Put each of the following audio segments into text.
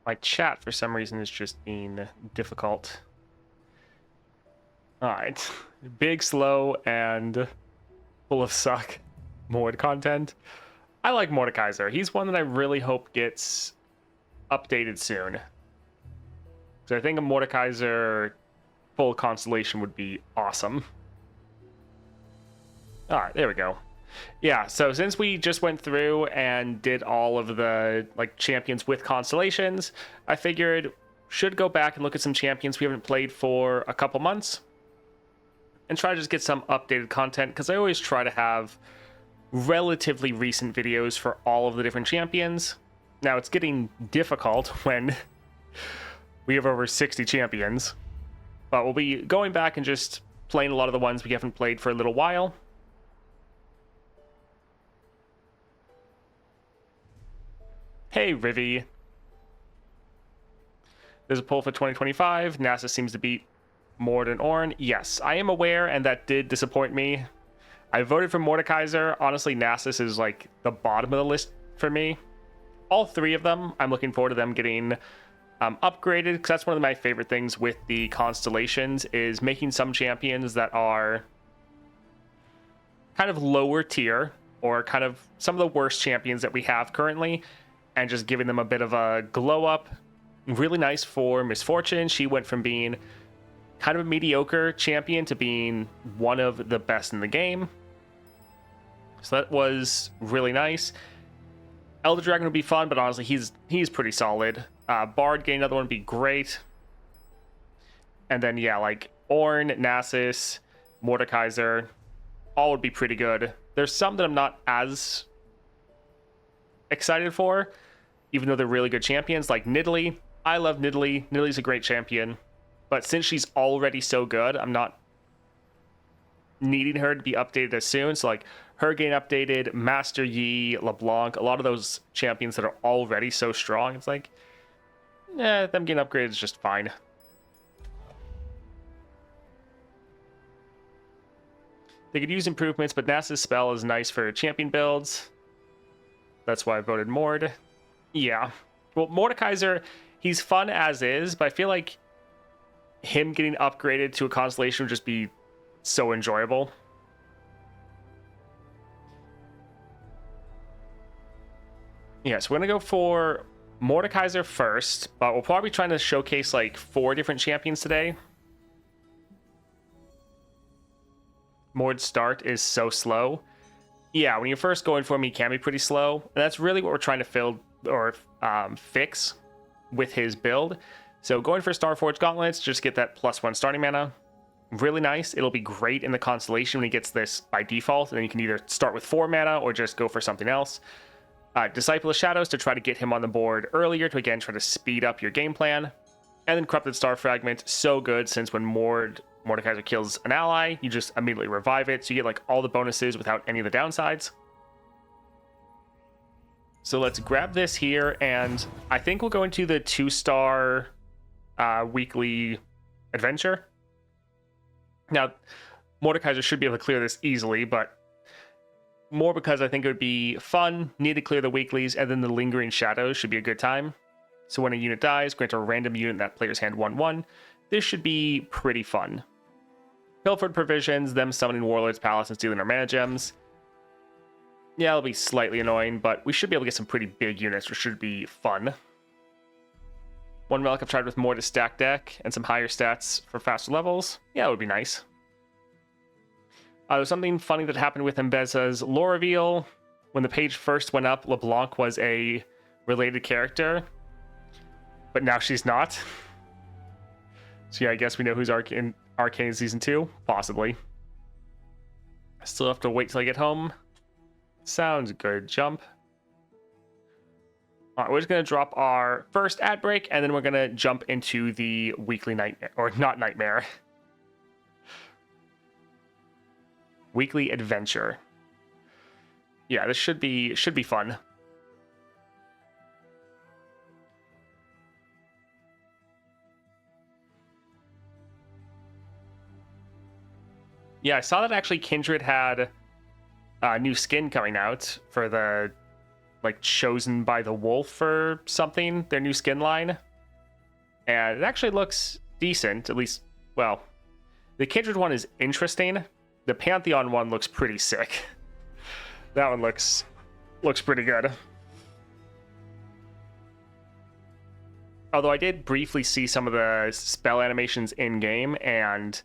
My chat, for some reason, is just being difficult. Alright. Big, slow, and full of suck Mord content. I like Mordekaiser. He's one that I really hope gets updated soon. So I think a Mordekaiser full constellation would be awesome. Alright, there we go. Yeah, so since we just went through and did all of the champions with constellations, I figured should go back and look at some champions we haven't played for a couple months and try to just get some updated content, because I always try to have relatively recent videos for all of the different champions. Now it's getting difficult when we have over 60 champions, but we'll be going back and just playing a lot of the ones we haven't played for a little while. Hey, Rivi. There's a poll for 2025. NASA seems to beat Mord and Ornn. Yes, I am aware, and that did disappoint me. I voted for Mordekaiser. Honestly, Nasus is like the bottom of the list for me. All three of them, I'm looking forward to them getting upgraded, because that's one of my favorite things with the constellations, is making some champions that are kind of lower tier, or kind of some of the worst champions that we have currently, and just giving them a bit of a glow up. Really nice for Misfortune. She went from being kind of a mediocre champion to being one of the best in the game. So that was really nice. Elder Dragon would be fun, but honestly, he's pretty solid. Bard getting another one would be great. And then, yeah, like Ornn, Nasus, Mordekaiser, all would be pretty good. There's some that I'm not as excited for, even though they're really good champions, like Nidalee. I love Nidalee. Nidalee's a great champion, but since she's already so good, I'm not needing her to be updated as soon. So like her getting updated, Master Yi, LeBlanc, a lot of those champions that are already so strong, it's like, them getting upgraded is just fine. They could use improvements, but Nasus spell is nice for champion builds. That's why I voted Mord. Yeah. Well, Mordekaiser, he's fun as is, but I feel like him getting upgraded to a constellation would just be so enjoyable. Yeah, so we're going to go for Mordekaiser first, but we'll probably be trying to showcase like 4 different champions today. Mord's start is so slow. Yeah, when you're first going for him, he can be pretty slow. And that's really what we're trying to fix with his build. So going for Starforged Gauntlets, just get that +1 starting mana. Really nice. It'll be great in the constellation when he gets this by default. And then you can either start with 4 mana or just go for something else. Disciple of Shadows to try to get him on the board earlier to, again, try to speed up your game plan. And then Corrupted Star Fragment, so good, since when Mordekaiser kills an ally, you just immediately revive it, so you get like all the bonuses without any of the downsides. So let's grab this here, and I think we'll go into the 2-star weekly adventure. Now, Mordekaiser should be able to clear this easily, but more because I think it would be fun, need to clear the weeklies, and then the Lingering Shadows should be a good time. So when a unit dies, grant a random unit in that player's hand 1/1. This should be pretty fun. Pilfered Provisions, them summoning Warlord's Palace and stealing our mana gems. Yeah, it'll be slightly annoying, but we should be able to get some pretty big units, which should be fun. One relic I've tried with more to stack deck and some higher stats for faster levels. Yeah, it would be nice. There's something funny that happened with Mbeza's lore reveal. When the page first went up, LeBlanc was a related character, but now she's not. So yeah, I guess we know who's Arcane Season 2. Possibly. I still have to wait till I get home. Sounds good. Jump. Alright, we're just going to drop our first ad break, and then we're going to jump into the weekly nightmare. Or not nightmare. Weekly adventure. Yeah, this should be fun. Yeah, I saw that actually Kindred had a new skin coming out for the like chosen by the wolf or something, their new skin line. And it actually looks decent, at least, well, the Kindred one is interesting. The Pantheon one looks pretty sick. That one looks pretty good. Although I did briefly see some of the spell animations in-game, and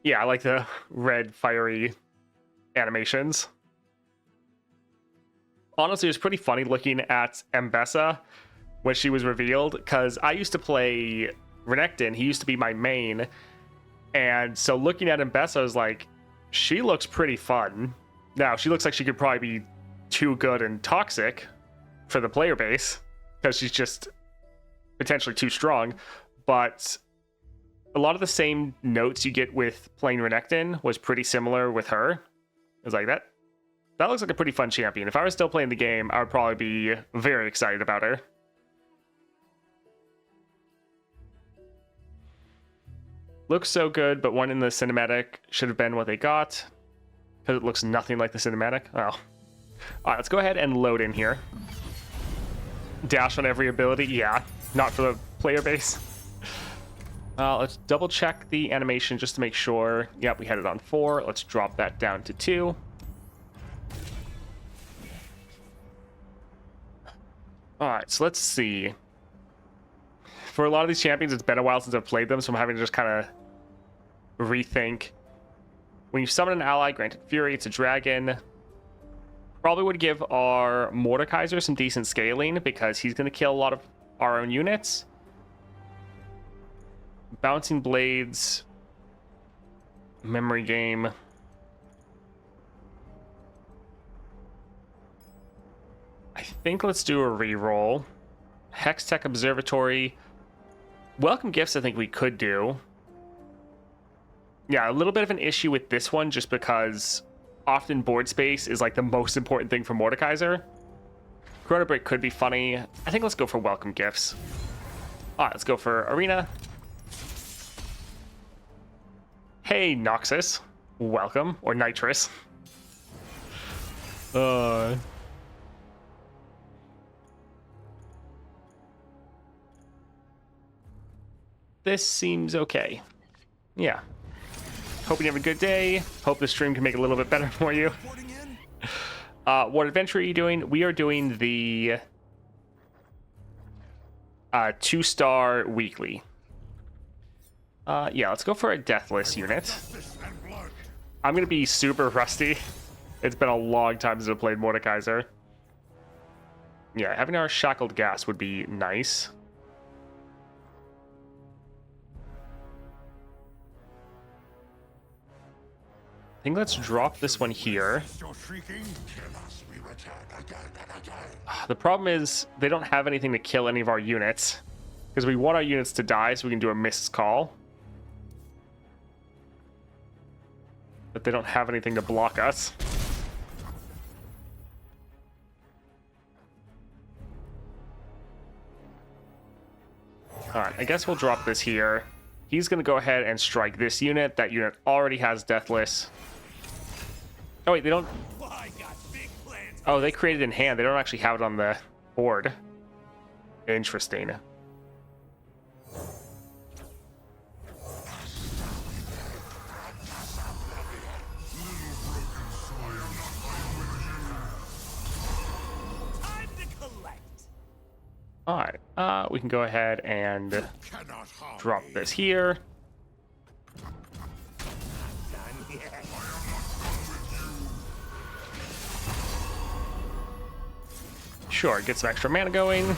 yeah, I like the red fiery animations. Honestly, it was pretty funny looking at Mbessa when she was revealed, because I used to play Renekton. He used to be my main, and so looking at Mbessa, I was like, she looks pretty fun. Now, she looks like she could probably be too good and toxic for the player base, because she's just potentially too strong, but a lot of the same notes you get with playing Renekton was pretty similar with her. It was like, that looks like a pretty fun champion. If I was still playing the game, I would probably be very excited about her. Looks so good, but one in the cinematic should have been what they got, because it looks nothing like the cinematic. Oh. All right, let's go ahead and load in here. Dash on every ability, yeah. Not for the player base. Let's double check the animation just to make sure. Yep, we had it on 4. Let's drop that down to 2. Alright, so let's see. For a lot of these champions, it's been a while since I've played them, so I'm having to just kind of rethink. When you summon an ally, granted Fury, it's a dragon. Probably would give our Mordekaiser some decent scaling, because he's going to kill a lot of our own units. Bouncing Blades. Memory Game. I think let's do a reroll. Hextech Observatory. Welcome Gifts I think we could do. Yeah, a little bit of an issue with this one just because often board space is like the most important thing for Mordekaiser. Chrono Break could be funny. I think let's go for Welcome Gifts. Alright, let's go for Arena. Hey, Noxus. Welcome. Or Nitrous. This seems okay. Yeah. Hope you have a good day. Hope the stream can make it a little bit better for you. What adventure are you doing? We are doing the 2-star weekly. Yeah, let's go for a Deathless unit. I'm going to be super rusty. It's been a long time since I've played Mordekaiser. Yeah, having our Shackled Gas would be nice. I think let's drop this one here. The problem is they don't have anything to kill any of our units, because we want our units to die so we can do a missed call. But they don't have anything to block us. Alright, I guess we'll drop this here. He's going to go ahead and strike this unit. That unit already has Deathless. Oh, wait, they don't... Oh, they created in hand. They don't actually have it on the board. Interesting. Alright, we can go ahead and drop this here. Sure, get some extra mana going.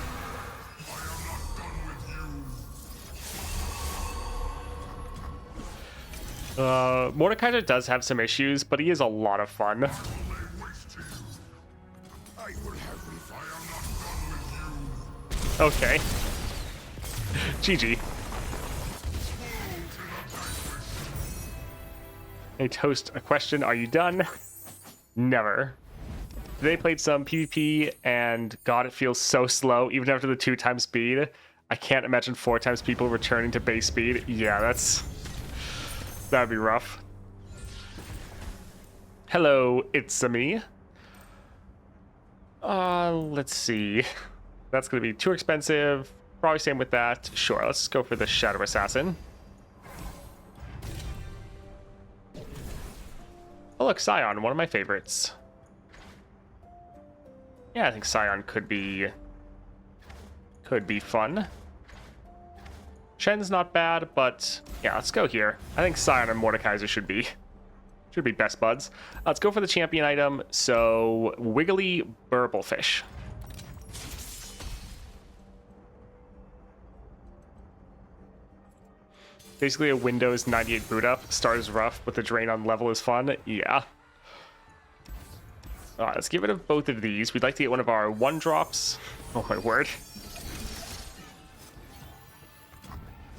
Mordekaiser does have some issues, but he is a lot of fun. Okay. GG. Hey, Toast, a question. Are you done? Never. Today played some PvP, and God, it feels so slow, even after the 2x speed. I can't imagine 4x people returning to base speed. Yeah, that'd be rough. Hello, it's me. Let's see. That's going to be too expensive. Probably same with that. Sure, let's go for the Shadow Assassin. Oh, look, Scion, one of my favorites. Yeah, I think Scion could be fun. Shen's not bad, but yeah, let's go here. I think Scion and Mordekaiser should be best buds. Let's go for the champion item. So, Wiggly Burblefish. Basically a Windows 98 boot up. Start is rough, but the drain on level is fun. Yeah. Alright, let's get rid of both of these. We'd like to get one of our 1-drops. Oh my word.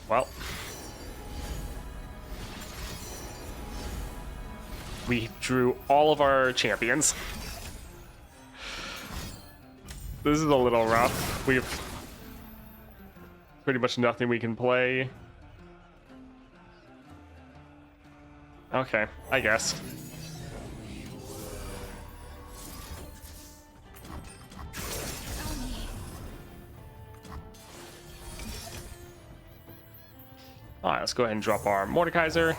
Well. We drew all of our champions. This is a little rough. We have pretty much nothing we can play. Okay, I guess. Alright, let's go ahead and drop our Mordekaiser.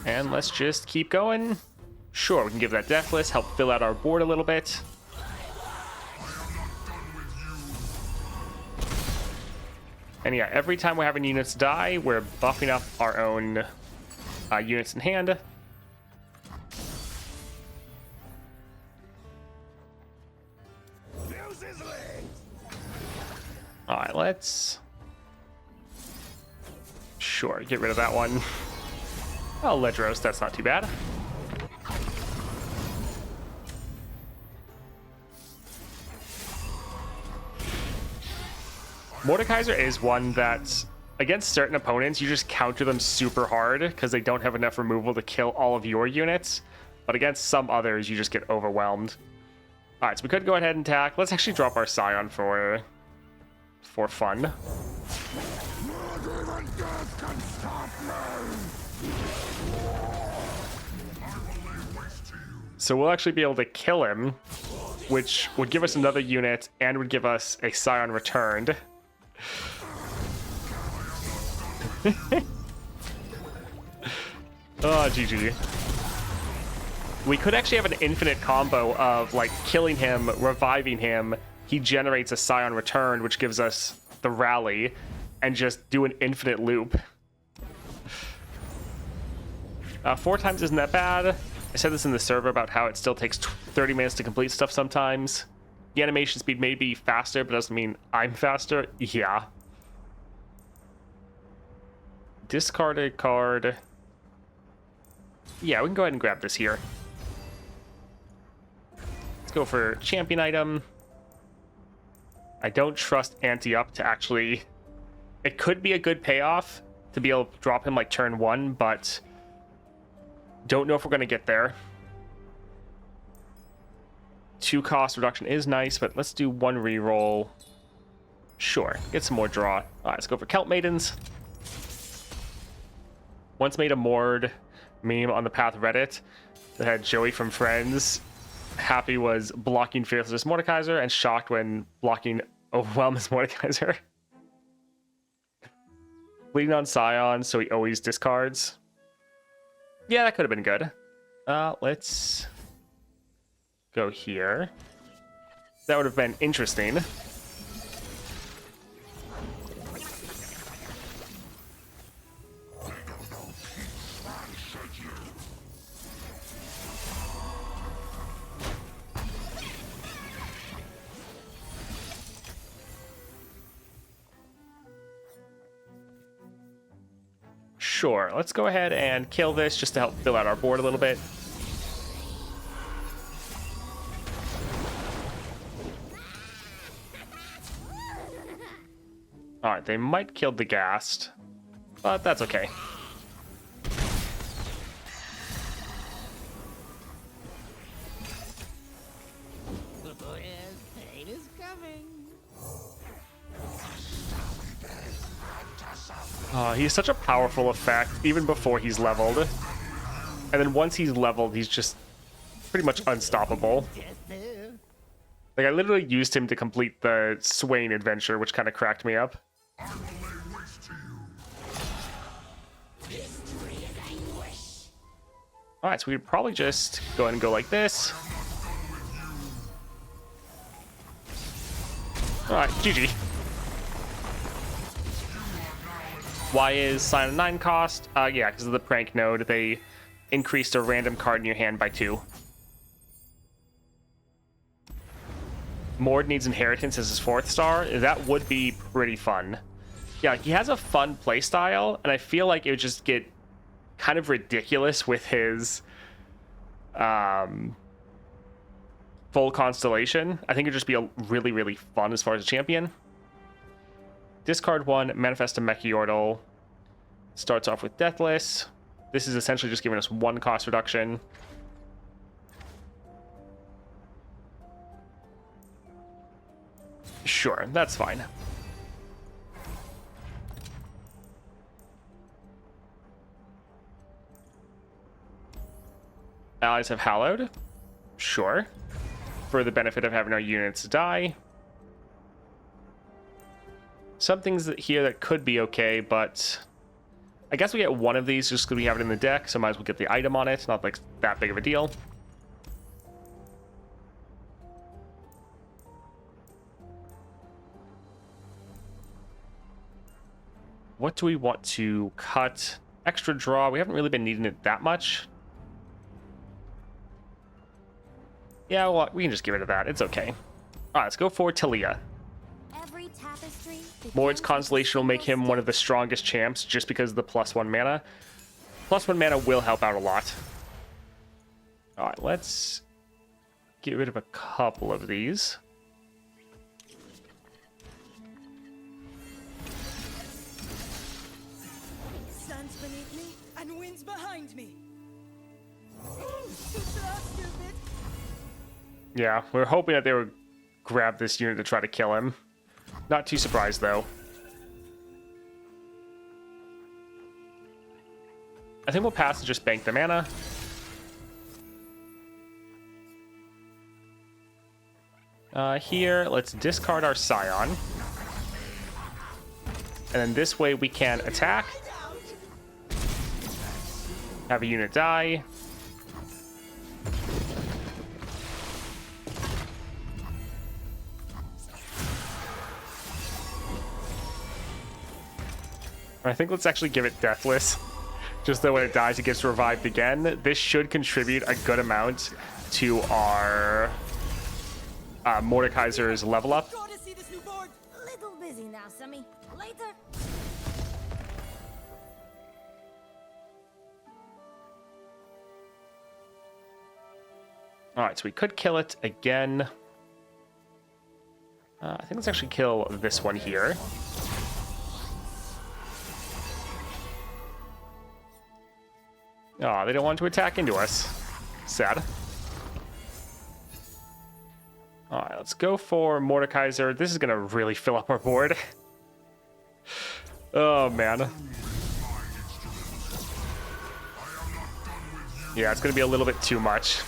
And let's just keep going. Sure, we can give that Deathless, help fill out our board a little bit. And yeah, every time we're having units die, we're buffing up our own units in hand. Alright, let's... Sure, get rid of that one. Oh, Ledros, that's not too bad. Mordekaiser is one that, against certain opponents, you just counter them super hard because they don't have enough removal to kill all of your units. But against some others, you just get overwhelmed. Alright, so we could go ahead and attack. Let's actually drop our Scion for fun. So we'll actually be able to kill him, which would give us another unit and would give us a Scion returned. Oh, GG. We could actually have an infinite combo of, like, killing him, reviving him. He generates a Scion return, which gives us the rally, and just do an infinite loop. 4 times isn't that bad. I said this in the server about how it still takes 30 minutes to complete stuff sometimes. The animation speed may be faster, but doesn't mean I'm faster. Yeah. Discard a card. Yeah, we can go ahead and grab this here. Let's go for champion item. I don't trust Anti-Up to actually... It could be a good payoff to be able to drop him like turn 1, but... Don't know if we're going to get there. 2 cost reduction is nice, but let's do 1 reroll. Sure, get some more draw. Alright, let's go for Kelp Maidens. Once made a Mord meme on the Path Reddit that had Joey from Friends. Happy was blocking Fearless Mordekaiser and shocked when blocking Overwhelm as Mordekaiser. Bleeding on Scion, so he always discards. Yeah, that could have been good. Let's go here. That would have been interesting. Sure, let's go ahead and kill this just to help fill out our board a little bit. Alright, they might kill the Ghast, but that's okay. Pain is coming. Oh, he's such a powerful effect, even before he's leveled. And then once he's leveled, he's just pretty much unstoppable. Like, I literally used him to complete the Swain adventure, which kind of cracked me up. Alright, so we would probably just go ahead and go like this. Alright, GG. Why is Sign of 9 cost? Yeah, because of the prank node, they increased a random card in your hand by 2. Mord needs Inheritance as his 4th star. That would be pretty fun. Yeah, he has a fun playstyle, and I feel like it would just get kind of ridiculous with his full constellation. I think it'd just be a really, really fun as far as a champion. Discard 1, manifest a Mechiordal. Starts off with Deathless. This is essentially just giving us 1 cost reduction. Sure, that's fine. Allies have Hallowed. Sure. For the benefit of having our units die. Some things here that could be okay, but I guess we get one of these just because we have it in the deck, so might as well get the item on it. Not like that big of a deal. What do we want to cut? Extra draw. We haven't really been needing it that much. Yeah, well, we can just get rid of that. It's okay. All right, let's go for Talia. Mord's Constellation will make him one of the strongest champs just because of the +1 mana. +1 mana will help out a lot. All right, let's get rid of a couple of these. Sun's beneath me and wind's behind me. Yeah, we were hoping that they would grab this unit to try to kill him. Not too surprised, though. I think we'll pass and just bank the mana. Here, let's discard our Scion. And then this way we can attack. Have a unit die. I think let's actually give it Deathless. Just so when it dies, it gets revived again. This should contribute a good amount to our Mordekaiser's level up. Little busy now, Sammy. Later. Alright, so we could kill it again. I think let's actually kill this one here. Oh, they don't want to attack into us. Sad. Alright, let's go for Mordekaiser. This is going to really fill up our board. Oh, man. Yeah, it's going to be a little bit too much.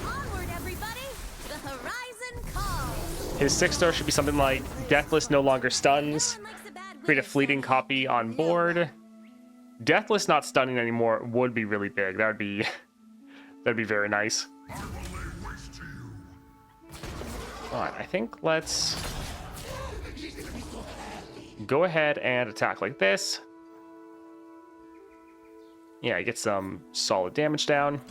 Onward, everybody. The horizon calls. His 6-star should be something like Deathless no longer stuns. Create a fleeting copy on board. Deathless not stunning anymore would be really big. That'd be very nice. Alright, I think let's go ahead and attack like this. Yeah, get some solid damage down.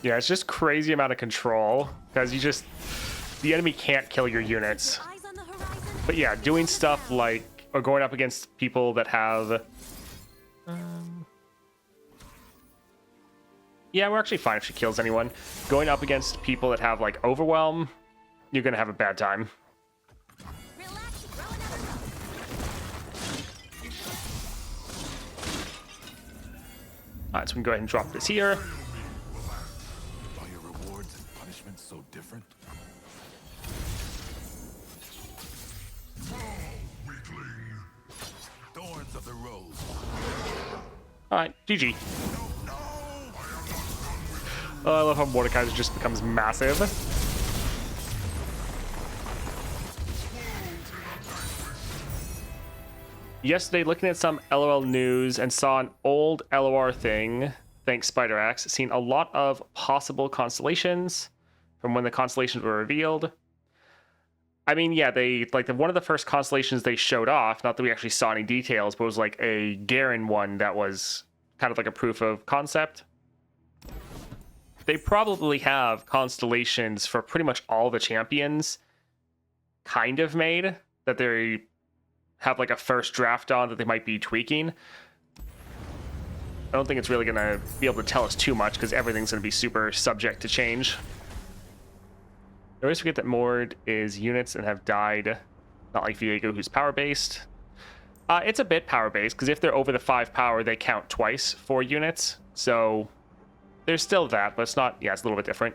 Yeah, it's just crazy amount of control because the enemy can't kill your units. But yeah, doing stuff like, or going up against people that have, Yeah, we're actually fine if she kills anyone. Going up against people that have, like, overwhelm, you're gonna have a bad time. Relax, throw another rope. Alright, so we can go ahead and drop this here. Are your rewards and punishments so different? Thorns of the rose. Alright, GG. Oh, I love how Mordekaiser just becomes massive. Yesterday, looking at some LOL news and saw an old LOR thing, thanks Spider Axe, seen a lot of possible constellations from when the constellations were revealed. I mean, yeah, they like one of the first constellations they showed off, not that we actually saw any details, but it was like a Garen one that was kind of like a proof of concept. They probably have constellations for pretty much all the champions kind of made that they have like a first draft on that they might be tweaking. I don't think it's really going to be able to tell us too much because everything's going to be super subject to change. I always forget that Mord is units and have died, not like Viego, who's power-based. It's a bit power-based because if they're over the 5 power, they count twice for units. So there's still that, but it's not, yeah, it's a little bit different.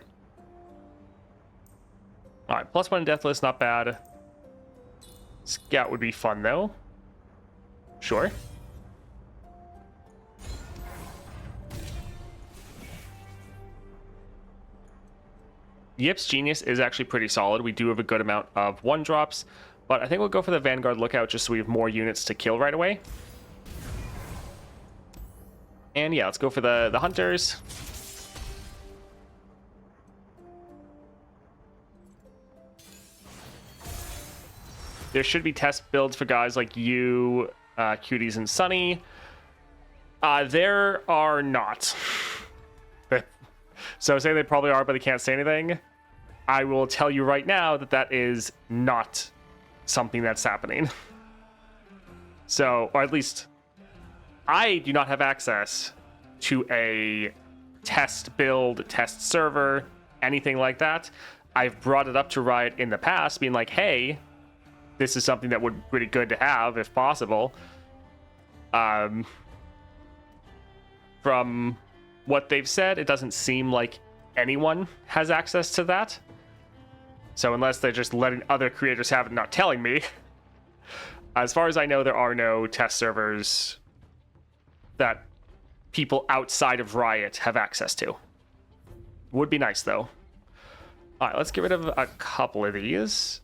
All right, +1 Deathless, not bad. Scout would be fun, though. Sure. Yip's Genius is actually pretty solid. We do have a good amount of 1-drops, but I think we'll go for the Vanguard Lookout just so we have more units to kill right away. And yeah, let's go for the Hunters. There should be test builds for guys like you, Cuties, and Sunny. There are not. So say they probably are, but they can't say anything. I will tell you right now that that is not something that's happening. So, or at least I do not have access to a test build, test server, anything like that. I've brought it up to Riot in the past, being like, hey, this is something that would be really good to have if possible. From what they've said, it doesn't seem like anyone has access to that. So unless they're just letting other creators have it and not telling me, as far as I know, there are no test servers that people outside of Riot have access to. Would be nice, though. All right, let's get rid of a couple of these.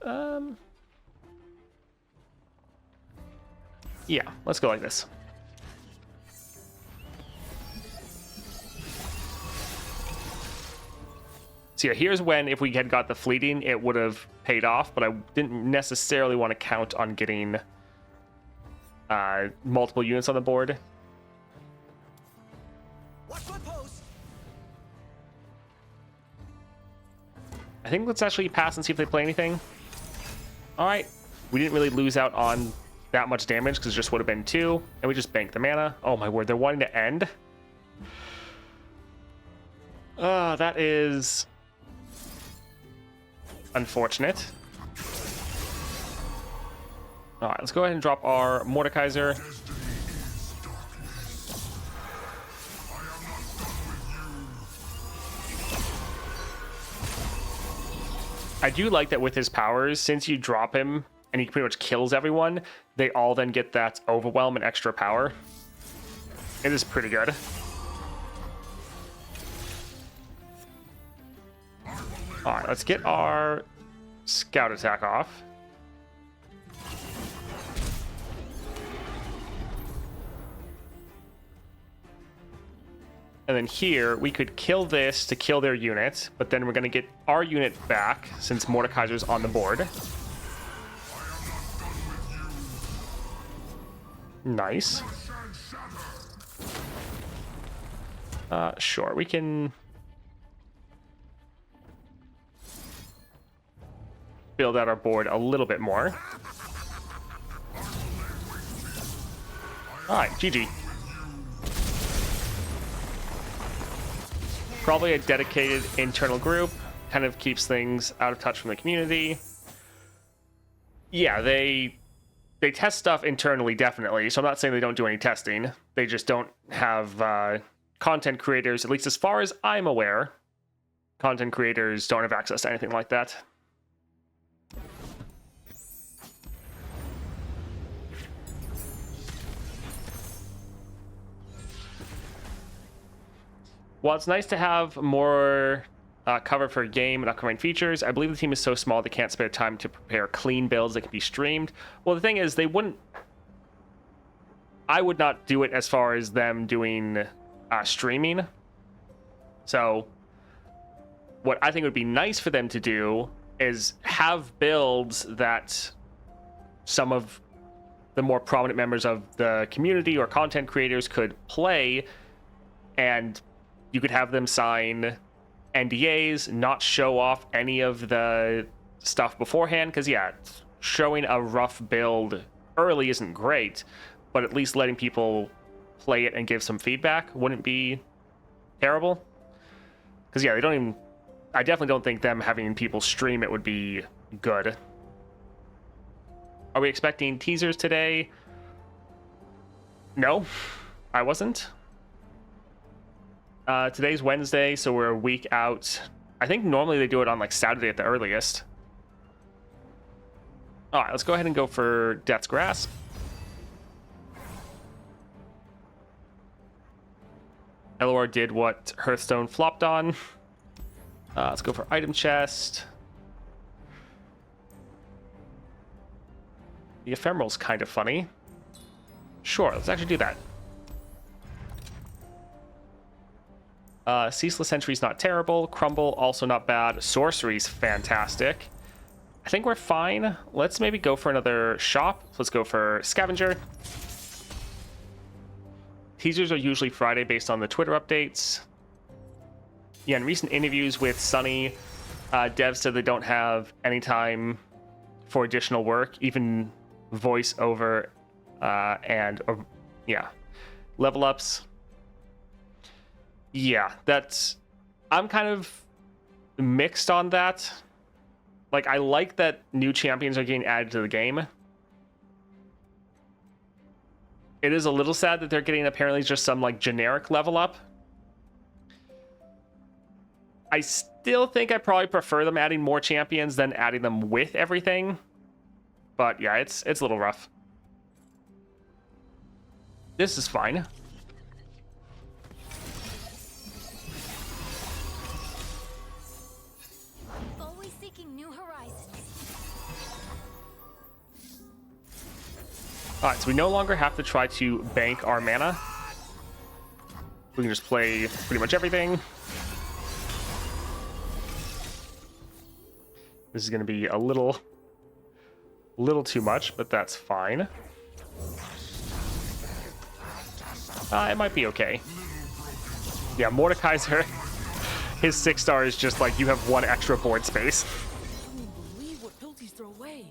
Yeah, let's go like this. So yeah, here's when, if we had got the fleeting, it would have paid off, but I didn't necessarily want to count on getting multiple units on the board. Watch my post. I think let's actually pass and see if they play anything. All right, we didn't really lose out on that much damage because it just would have been 2, and we just banked the mana. Oh my word, they're wanting to end. That is unfortunate. All right, let's go ahead and drop our Mordekaiser. I do like that with his powers, since you drop him and he pretty much kills everyone, they all then get that overwhelm and extra power. It is pretty good. All right, let's get our scout attack off. And then here, we could kill this to kill their unit, but then we're going to get our unit back since Mordekaiser's on the board. Nice. Sure, we can build out our board a little bit more. All right, GG. Probably a dedicated internal group. Kind of keeps things out of touch from the community. Yeah, they test stuff internally, definitely. So I'm not saying they don't do any testing. They just don't have content creators, at least as far as I'm aware. Content creators don't have access to anything like that. While it's nice to have more cover for game and upcoming features, I believe the team is so small they can't spare time to prepare clean builds that can be streamed. Well, the thing is, they wouldn't... I would not do it as far as them doing streaming. So what I think would be nice for them to do is have builds that some of the more prominent members of the community or content creators could play, and you could have them sign NDAs, not show off any of the stuff beforehand, because yeah, showing a rough build early isn't great, but at least letting people play it and give some feedback wouldn't be terrible. Because yeah, I definitely don't think them having people stream it would be good. Are we expecting teasers today? No, I wasn't. Today's Wednesday, so we're a week out. I think normally they do it on like Saturday at the earliest. All right, let's go ahead and go for Death's Grasp. LOR did what Hearthstone flopped on. Let's go for Item Chest. The Ephemeral's kind of funny. Sure, let's actually do that. Ceaseless Entry's not terrible. Crumble, also not bad. Sorcery's fantastic. I think we're fine. Let's maybe go for another shop. Let's go for Scavenger. Teasers are usually Friday based on the Twitter updates. Yeah, in recent interviews with Sunny, devs said they don't have any time for additional work, even voiceover and level ups. Yeah, I'm kind of mixed on that. Like, I like that new champions are getting added to the game. It is a little sad that they're getting apparently just some like generic level up. I still think I probably prefer them adding more champions than adding them with everything. But yeah, it's a little rough. This is fine. Always seeking new horizons. Alright, so we no longer have to try to bank our mana. We can just play pretty much everything. This is going to be a little too much, but that's fine. It might be okay. Yeah, Mordekaiser, his 6-star is just like you have one extra board space. I can't believe what Pilties throw away.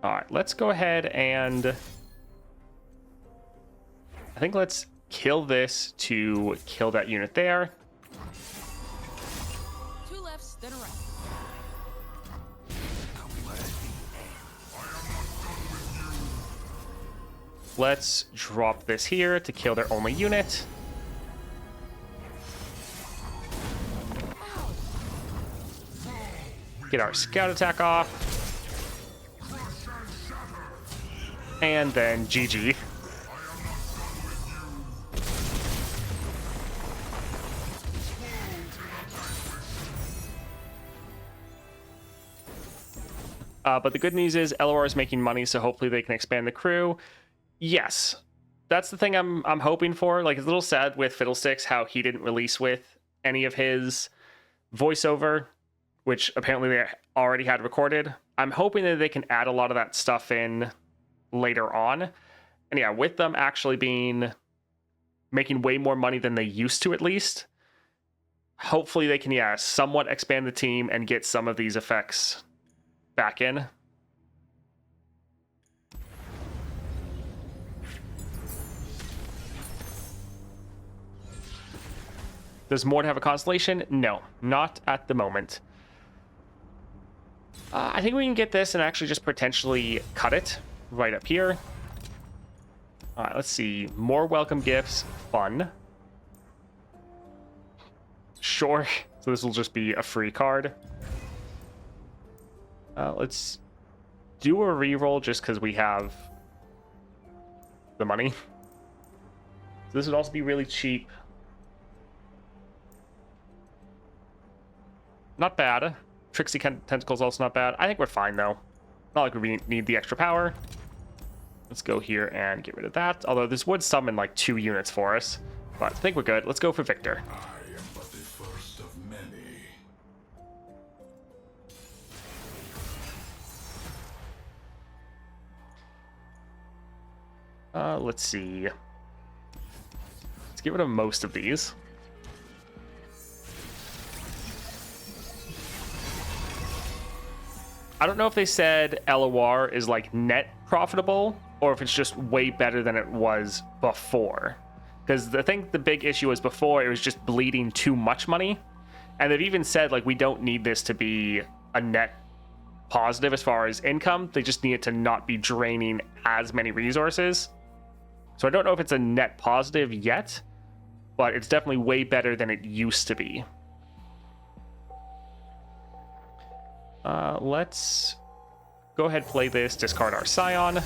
All right, let's go ahead and I think let's kill this to kill that unit there. Two lefts, then a right. Let's drop this here to kill their only unit. Get our scout attack off. And then GG. But the good news is LOR is making money, so hopefully they can expand the crew. Yes, that's the thing I'm hoping for. Like, it's a little sad with Fiddlesticks how he didn't release with any of his voiceover, which apparently they already had recorded. I'm hoping that they can add a lot of that stuff in later on. And yeah, with them actually making way more money than they used to, at least, hopefully they can, yeah, somewhat expand the team and get some of these effects back in. Does Mord have a constellation? No, not at the moment. I think we can get this and actually just potentially cut it right up here. All right, let's see. More welcome gifts. Fun. Sure. So this will just be a free card. Let's do a reroll just because we have the money. So this would also be really cheap. Not bad. Trixie Tentacle's also not bad. I think we're fine, though. Not like we need the extra power. Let's go here and get rid of that. Although this would summon like 2 units for us. But I think we're good. Let's go for Victor. I am but the first of many. Let's see. Let's get rid of most of these. I don't know if they said LOR is like net profitable or if it's just way better than it was before. Because I think the big issue was before it was just bleeding too much money. And they've even said like we don't need this to be a net positive as far as income. They just need it to not be draining as many resources. So I don't know if it's a net positive yet, but it's definitely way better than it used to be. Let's go ahead, play this, discard our Scion.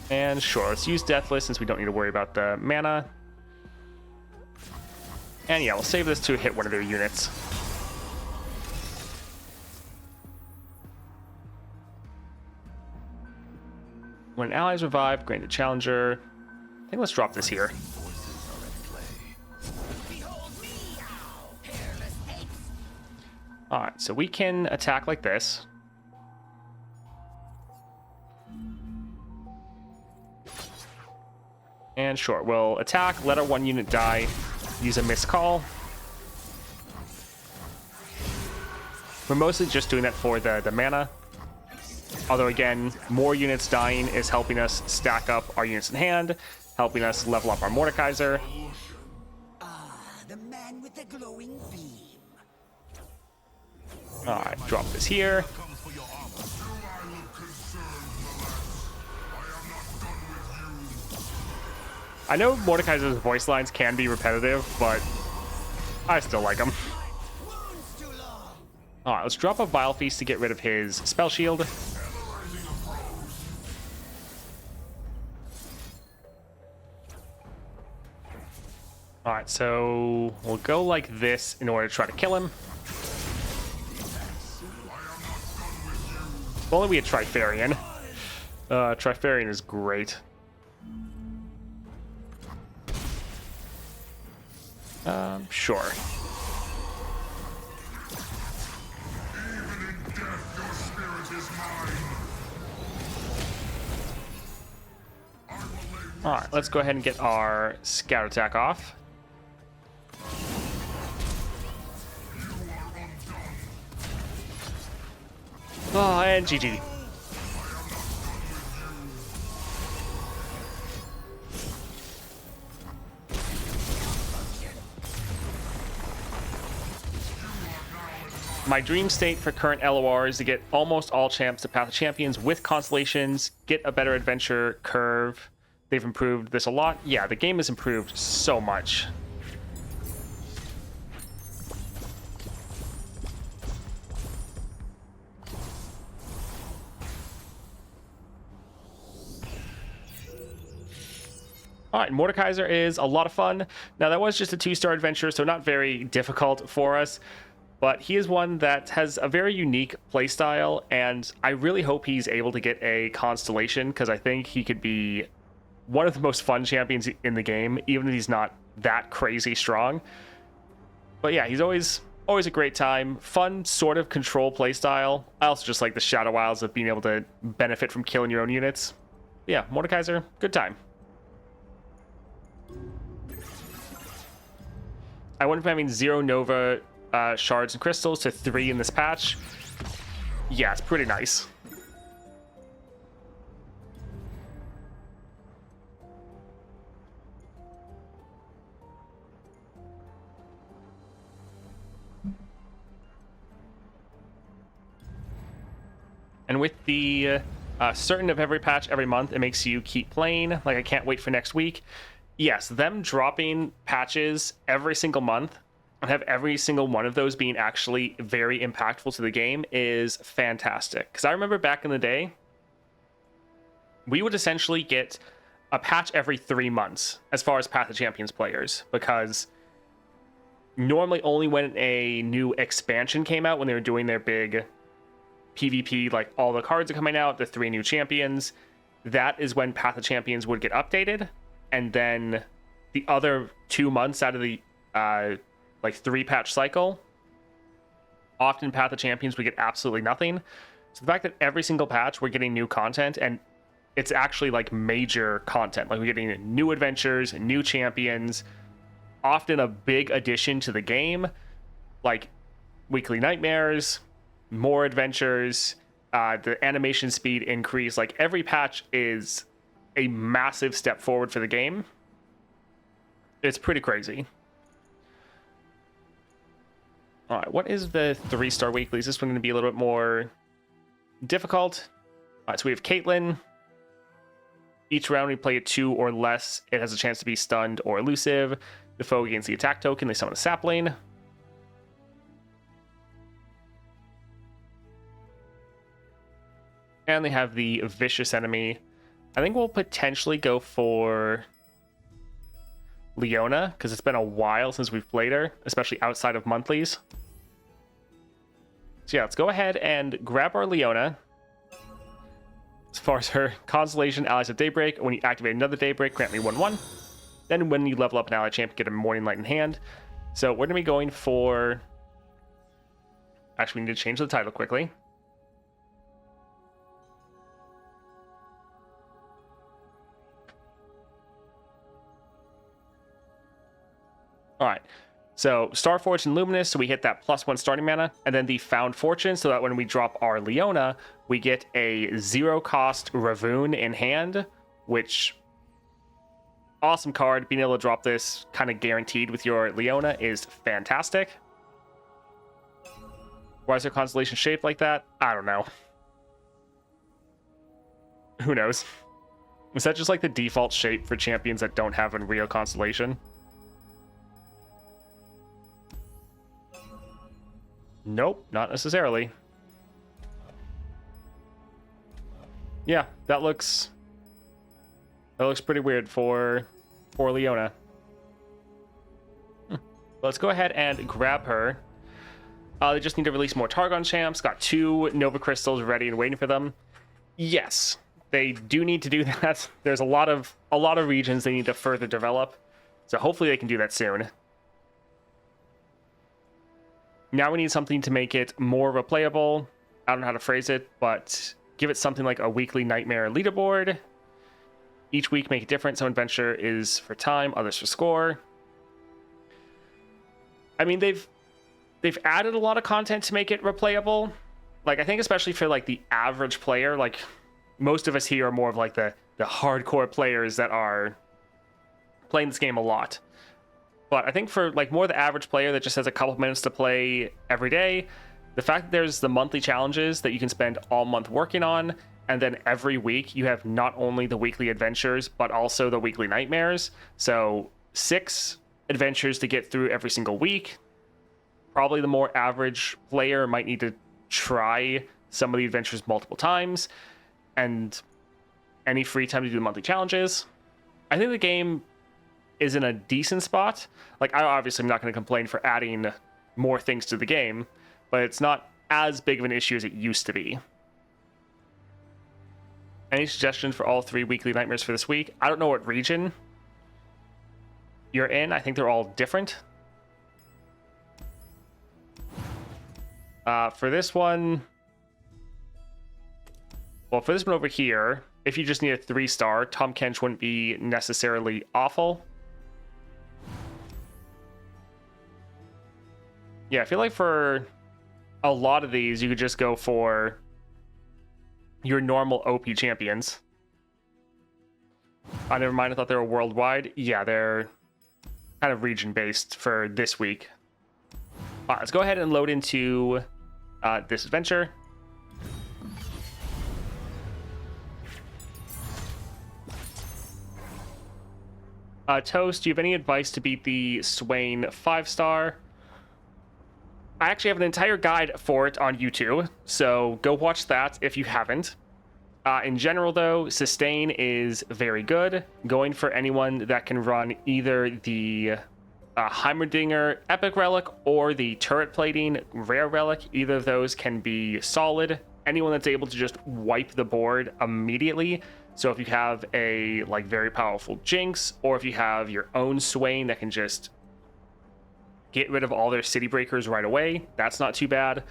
And sure, let's use Deathless since we don't need to worry about the mana. And yeah, we'll save this to hit one of their units. When allies revive, grant the challenger. I think let's drop this here. Alright, so we can attack like this. And sure, we'll attack, let our 1 unit die, use a missed call. We're mostly just doing that for the mana. Although again, more units dying is helping us stack up our units in hand, helping us level up our Mordekaiser. The man with the glowing beam. Alright, drop this here. I know Mordekaiser's voice lines can be repetitive, but I still like them. Alright, let's drop a Vile Feast to get rid of his spell shield. Alright, so we'll go like this in order to try to kill him. If only we had Trifarian. Trifarian is great. Sure. Alright, let's go ahead and get our scout attack off. Oh, and GG. My dream state for current LOR is to get almost all champs to Path of Champions with constellations, get a better adventure curve. They've improved this a lot. Yeah, the game has improved so much. All right, Mordekaiser is a lot of fun. Now, that was just a 2-star adventure, so not very difficult for us. But he is one that has a very unique playstyle, and I really hope he's able to get a constellation, because I think he could be one of the most fun champions in the game, even if he's not that crazy strong. But yeah, he's always a great time. Fun sort of control playstyle. I also just like the Shadow Isles of being able to benefit from killing your own units. But yeah, Mordekaiser, good time. I went from having 0 Nova shards and crystals to 3 in this patch. Yeah, it's pretty nice. And with the certain of every patch every month, it makes you keep playing. Like, I can't wait for next week. Yes, them dropping patches every single month and have every single one of those being actually very impactful to the game is fantastic. Because I remember back in the day, we would essentially get a patch every 3 months as far as Path of Champions players, because normally only when a new expansion came out, when they were doing their big PvP, like all the cards are coming out, the 3 new champions, that is when Path of Champions would get updated. And then the other 2 months out of the 3 patch cycle, often Path of Champions would get absolutely nothing. So the fact that every single patch we're getting new content, and it's actually like major content, like we're getting new adventures, new champions, often a big addition to the game, like weekly nightmares, more adventures, the animation speed increase. Like, every patch is a massive step forward for the game. It's pretty crazy. All right, what is the 3-star weekly? Is this one going to be a little bit more difficult? All right, so we have Caitlyn. Each round we play it 2 or less, it has a chance to be stunned or elusive. The foe gains the attack token, they summon a sapling. And they have the vicious enemy. I think we'll potentially go for Leona, because it's been a while since we've played her, especially outside of monthlies. So yeah, let's go ahead and grab our Leona. As far as her constellation, allies of Daybreak. When you activate another Daybreak, grant me 1/1. Then when you level up an ally champ, get a Morning Light in hand. So we're going to be going for... Actually, we need to change the title quickly. All right, so Starforged and Luminous, so we hit that +1 starting mana, and then the Found Fortune, so that when we drop our Leona, we get a 0-cost Ravoon in hand, which, awesome card. Being able to drop this kind of guaranteed with your Leona is fantastic. Why is their constellation shaped like that? I don't know. Who knows? Is that just like the default shape for champions that don't have a real constellation? Nope, not necessarily. Yeah, that looks pretty weird for Leona. Let's go ahead and grab her. They just need to release more Targon champs. Got 2 Nova Crystals ready and waiting for them. Yes, they do need to do that. There's a lot of regions they need to further develop. So hopefully they can do that soon. Now we need something to make it more replayable. I don't know how to phrase it, but give it something like a weekly Nightmare leaderboard. Each week make it different. Some adventure is for time, others for score. I mean, they've added a lot of content to make it replayable. Like, I think especially for like the average player, like most of us here are more of like the hardcore players that are playing this game a lot. But I think for like more the average player that just has a couple minutes to play every day, the fact that there's the monthly challenges that you can spend all month working on, and then every week you have not only the weekly adventures, but also the weekly nightmares. So 6 adventures to get through every single week. Probably the more average player might need to try some of the adventures multiple times, and any free time to do the monthly challenges. I think the game is in a decent spot. Like, I obviously am not going to complain for adding more things to the game, but it's not as big of an issue as it used to be. Any suggestions for all 3 weekly nightmares for this week? I don't know what region you're in. I think they're all different. For this one... Well, for this one over here, if you just need a 3-star, Tom Kench wouldn't be necessarily awful. Yeah, I feel like for a lot of these, you could just go for your normal OP champions. Oh, never mind, I thought they were worldwide. Yeah, they're kind of region-based for this week. All right, let's go ahead and load into this adventure. Toast, do you have any advice to beat the Swain 5-star? I actually have an entire guide for it on YouTube, so go watch that if you haven't. In general, though, sustain is very good. Going for anyone that can run either the Heimerdinger Epic Relic or the Turret Plating Rare Relic, either of those can be solid. Anyone that's able to just wipe the board immediately. So if you have a very powerful Jinx, or if you have your own Swain that can just get rid of all their city breakers right away, that's not too bad.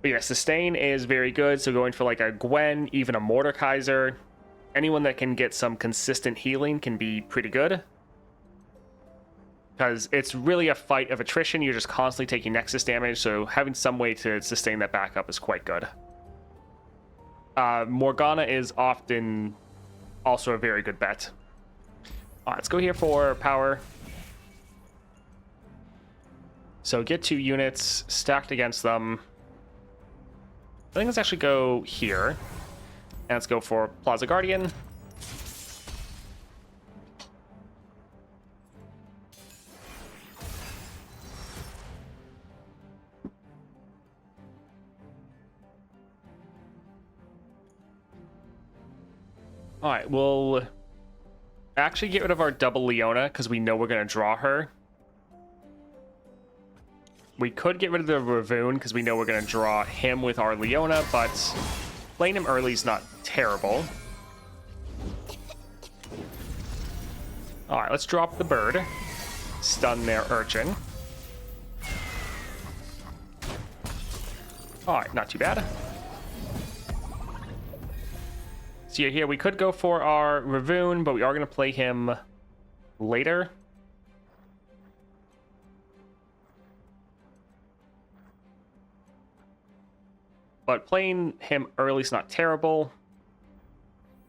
But yeah, sustain is very good. So going for like a Gwen, even a Mordekaiser, anyone that can get some consistent healing can be pretty good. Because it's really a fight of attrition. You're just constantly taking Nexus damage. So having some way to sustain that back up is quite good. Morgana is often also a very good bet. All right, let's go here for power. So get 2 units stacked against them. I think let's actually go here. And let's go for Plaza Guardian. All right, we'll actually get rid of our double Leona because we know we're going to draw her. We could get rid of the Ravoon because we know we're going to draw him with our Leona, but playing him early is not terrible. All right, let's drop the bird. Stun their Urchin. All right, not too bad. So yeah, here we could go for our Ravoon, but we are going to play him later. But playing him early is not terrible.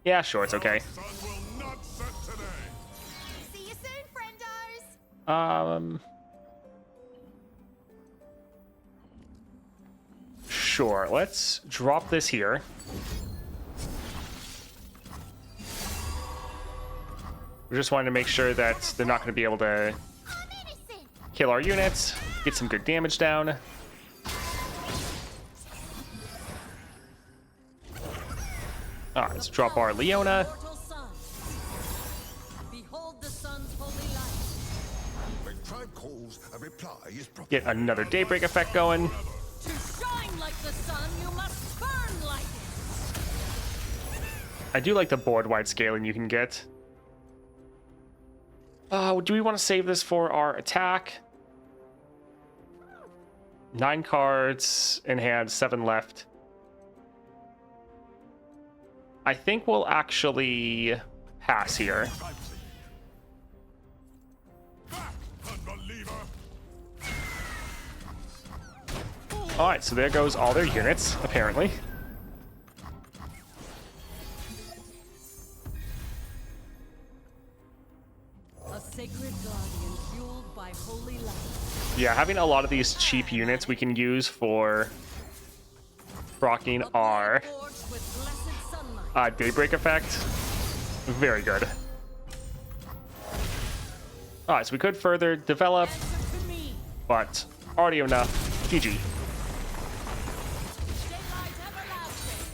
Yeah, sure, it's okay. See you soon, friendos. Sure, let's drop this here. We just wanted to make sure that they're not going to be able to kill our units, get some good damage down. All right, let's drop our Leona. Behold the sun's holy light. When tribe calls, a reply is proper. Get another Daybreak effect going. To shine like the sun, you must burn like it. I do like the board-wide scaling you can get. Do we want to save this for our attack? 9 cards in hand, 7 left. I think we'll actually pass here. Alright, so there goes all their units, apparently. A sacred guardian fueled by holy light. Yeah, having a lot of these cheap units we can use for proccing our Forged with blessed sunlight. Daybreak effect. Very good. Alright, so we could further develop, Answer to me. but already enough. GG. Daylight everlasting.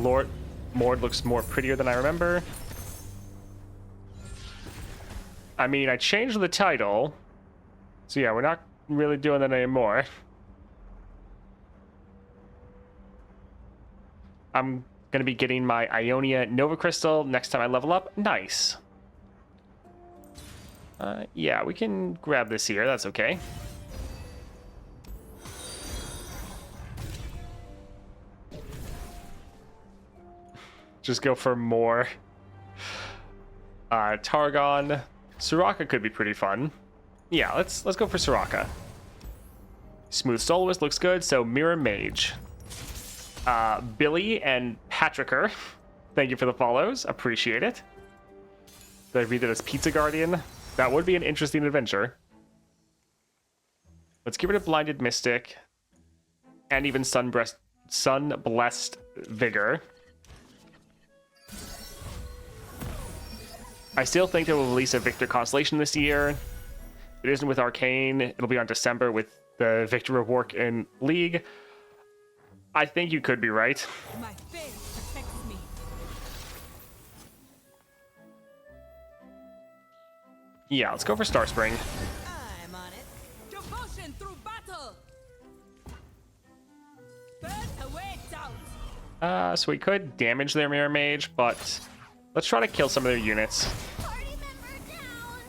Lord Mord looks more prettier than I remember. I mean, I changed the title. So yeah, we're not really doing that anymore. I'm going to be getting my Ionia Nova Crystal next time I level up. Nice. Yeah, we can grab this here. That's okay. Just go for more. Targon. Soraka could be pretty fun. Yeah, let's go for Soraka. Smooth Soloist looks good, so Mirror Mage. Billy and Patricker, thank you for the follows. Appreciate it. Did I read it as Pizza Guardian? That would be an interesting adventure. Let's get rid of Blinded Mystic. And even Sun Blessed Vigor. I still think they will release a Victor Constellation this year. It isn't with Arcane. It'll be on December with the Victor rework in League. I think you could be right. My faith protects me. Yeah, let's go for Star Spring. I'm on it. Devotion through battle. Burn away doubt. So we could damage their Mirror Mage, but let's try to kill some of their units. Party member down!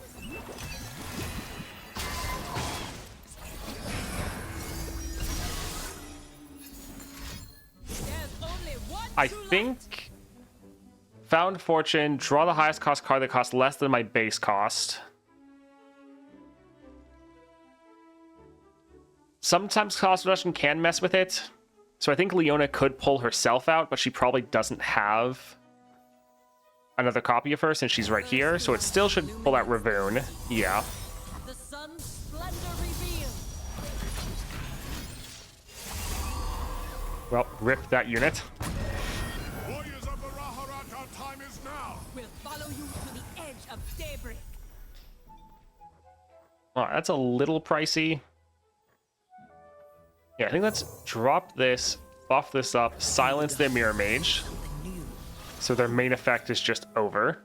There's only one I true light. think Found Fortune, draw the highest cost card that costs less than my base cost. Sometimes cost reduction can mess with it. So I think Leona could pull herself out, but she probably doesn't have another copy of her since she's right here. So it still should pull out Ravoon. Yeah. The sun's splendor revealed. Well, rip that unit. Warriors of Araharat, our time is now. We'll follow you to the edge of daybreak. All right, that's a little pricey. Yeah, I think let's drop this, buff this up, silence their Mirror Mage. So their main effect is just over.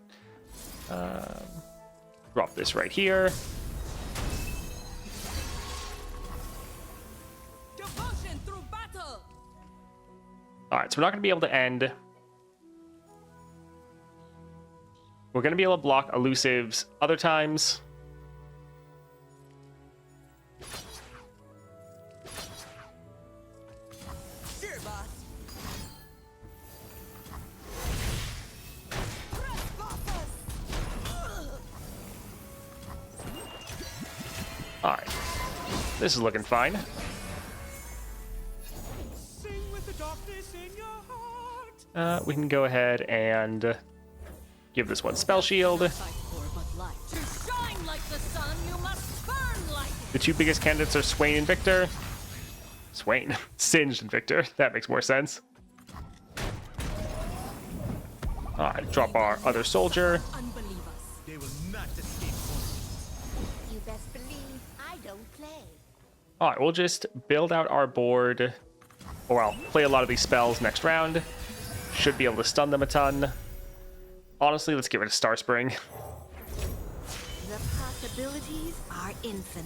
Drop this right here. Devotion through battle. All right, so we're not going to be able to end. We're going to be able to block elusives other times. Sure, boss. All right, this is looking fine. Sing with the darkness in your heart. We can go ahead and give this one Spell Shield. Fight for but light. To shine like the sun, you must burn like it. The two biggest candidates are Swain and Victor. Swain. Singed and Victor. That makes more sense. All right, drop our other soldier. Unbelieve us. They will not escape. You best believe I don't play. All right, we'll just build out our board, or I'll play a lot of these spells next round. Should be able to stun them a ton. Honestly, let's give it a Star Spring. The possibilities are infinite.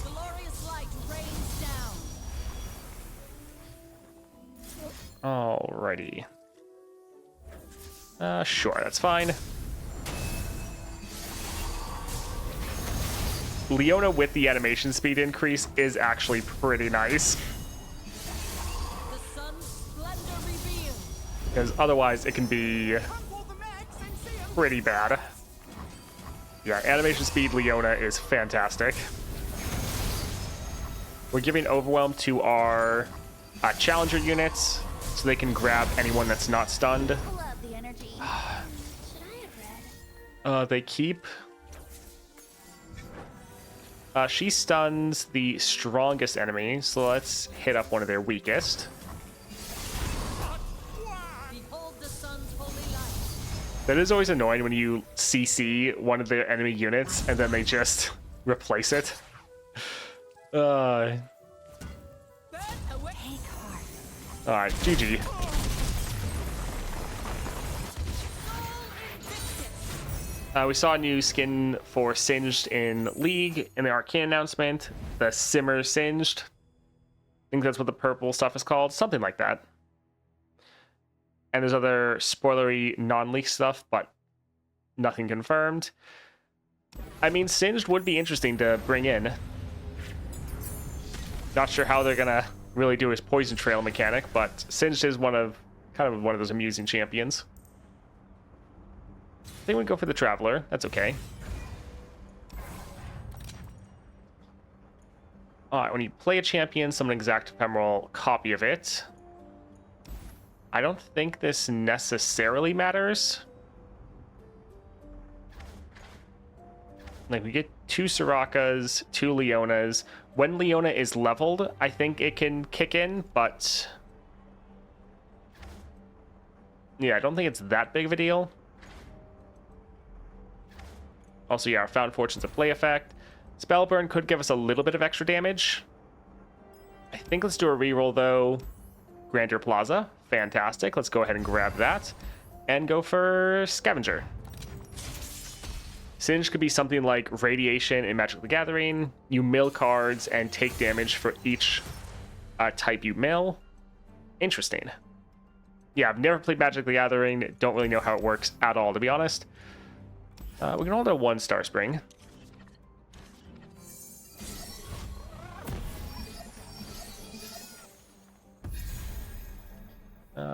Glorious light rains down. Alrighty. Sure, that's fine. Leona with the animation speed increase is actually pretty nice, The sun's splendor revealed. because otherwise it can be pretty bad. Yeah, animation speed Leona is fantastic. We're giving Overwhelm to our Challenger units, so they can grab anyone that's not stunned. Love the energy. Should I have read? They keep... she stuns the strongest enemy, so let's hit up one of their weakest. Behold the sun's holy light. That is always annoying when you CC one of their enemy units and then they just replace it. Burn away. Take heart. Alright, GG. We saw a new skin for Singed in League in the Arcane announcement. The Simmer Singed. I think that's what the purple stuff is called. Something like that. And there's other spoilery non-leak stuff, but nothing confirmed. I mean, Singed would be interesting to bring in. Not sure how they're gonna really do his Poison Trail mechanic, but Singed is kind of one of those amusing champions. I think we go for the Traveler. That's okay. Alright, when you play a champion, summon an exact ephemeral copy of it. I don't think this necessarily matters. Like, we get 2 Sorakas, 2 Leonas. When Leona is leveled, I think it can kick in, but... yeah, I don't think it's that big of a deal. Also, yeah, our Found Fortune's a play effect. Spellburn could give us a little bit of extra damage. I think let's do a reroll, though. Grandeur Plaza. Fantastic. Let's go ahead and grab that. And go for Scavenger. Singe could be something like Radiation in Magic the Gathering. You mill cards and take damage for each type you mill. Interesting. Yeah, I've never played Magic the Gathering. Don't really know how it works at all, to be honest. We can hold a 1-star Spring.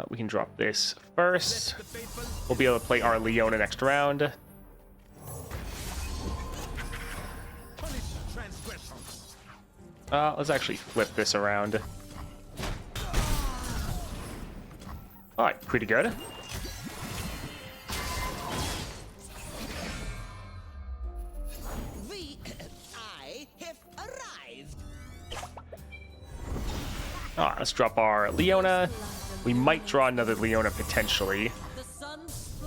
We can drop this first. We'll be able to play our Leona next round. Let's actually flip this around. Alright, pretty good. I have arrived. Alright, let's drop our Leona. We might draw another Leona potentially, The sun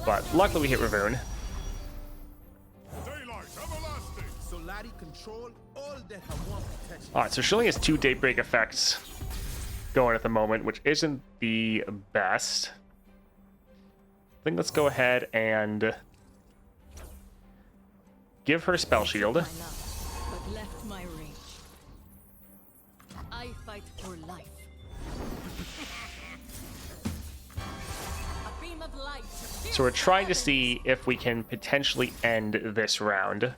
but luckily we hit Ravoon. Daylight everlasting. Solari control all that have one potential. Alright, so she only has 2 Daybreak effects going at the moment, which isn't the best. I think let's go ahead and give her Spell Shield. my love, but left my range. I fight for life. A beam of light. So we're trying to see if we can potentially end this round.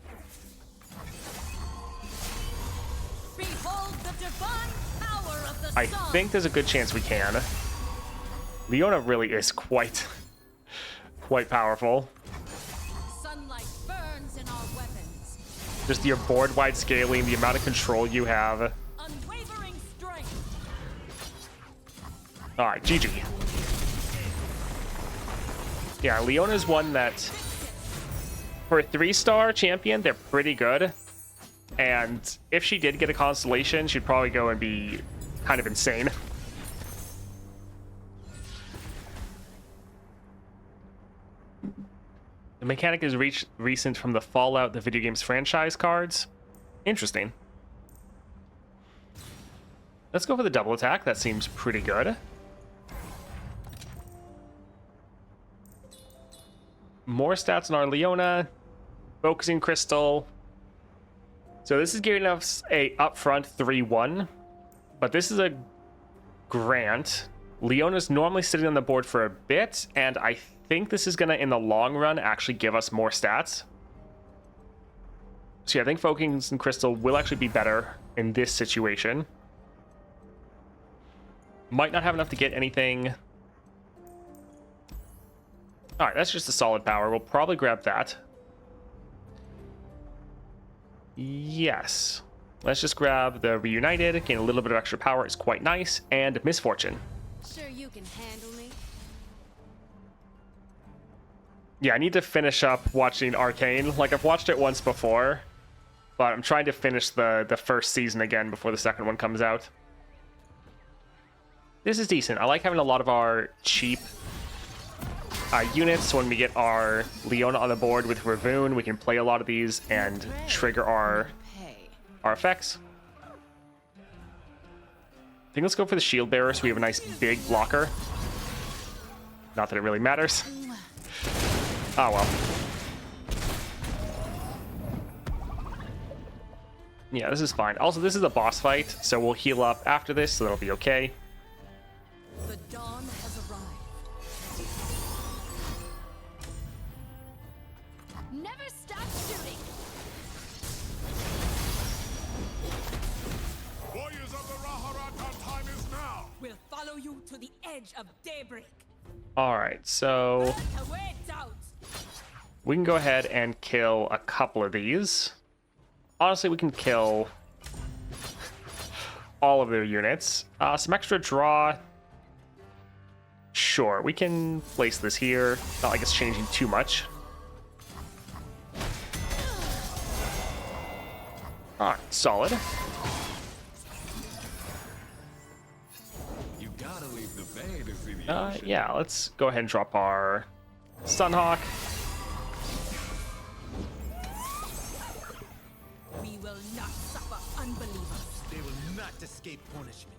Behold the divine power of the I sun. think there's a good chance we can. Leona really is quite powerful. Sunlight burns in our weapons. Just your board-wide scaling, the amount of control you have. Unwavering strength. Alright, GG. Yeah, Leona's one that, for a 3-star champion, they're pretty good. And if she did get a constellation, she'd probably go and be kind of insane. The mechanic is recent from the Fallout, the video games franchise cards. Interesting. Let's go for the double attack. That seems pretty good. More stats on our Leona. Focusing Crystal. So this is giving us a upfront 3-1. But this is a grant. Leona's normally sitting on the board for a bit, and I think this is going to, in the long run, actually give us more stats. So yeah, I think Focusing Crystal will actually be better in this situation. Might not have enough to get anything. Alright, that's just a solid power. We'll probably grab that. Yes. Let's just grab the Reunited. Gain a little bit of extra power. It's quite nice. And Misfortune. Sure you can handle me? Yeah, I need to finish up watching Arcane. Like, I've watched it once before, but I'm trying to finish the first season again before the second one comes out. This is decent. I like having a lot of our cheap units, so when we get our Leona on the board with Ravoon, we can play a lot of these and trigger our effects. I think let's go for the Shield Bearer so we have a nice big blocker. Not that it really matters. Oh well. Yeah, this is fine. Also, this is a boss fight, so we'll heal up after this, so that'll be okay. The dawn has arrived. Never stop shooting! Warriors of the Raharat, time is now. We'll follow you to the edge of daybreak. Alright, so Away, doubt. we can go ahead and kill a couple of these. Honestly, we can kill all of their units. Some extra draw. Sure, we can place this here. Not like it's changing too much. Alright, solid. You gotta leave the bay to see the ocean. Yeah, let's go ahead and drop our Sunhawk. will not suffer, unbelievers. They will not escape punishment.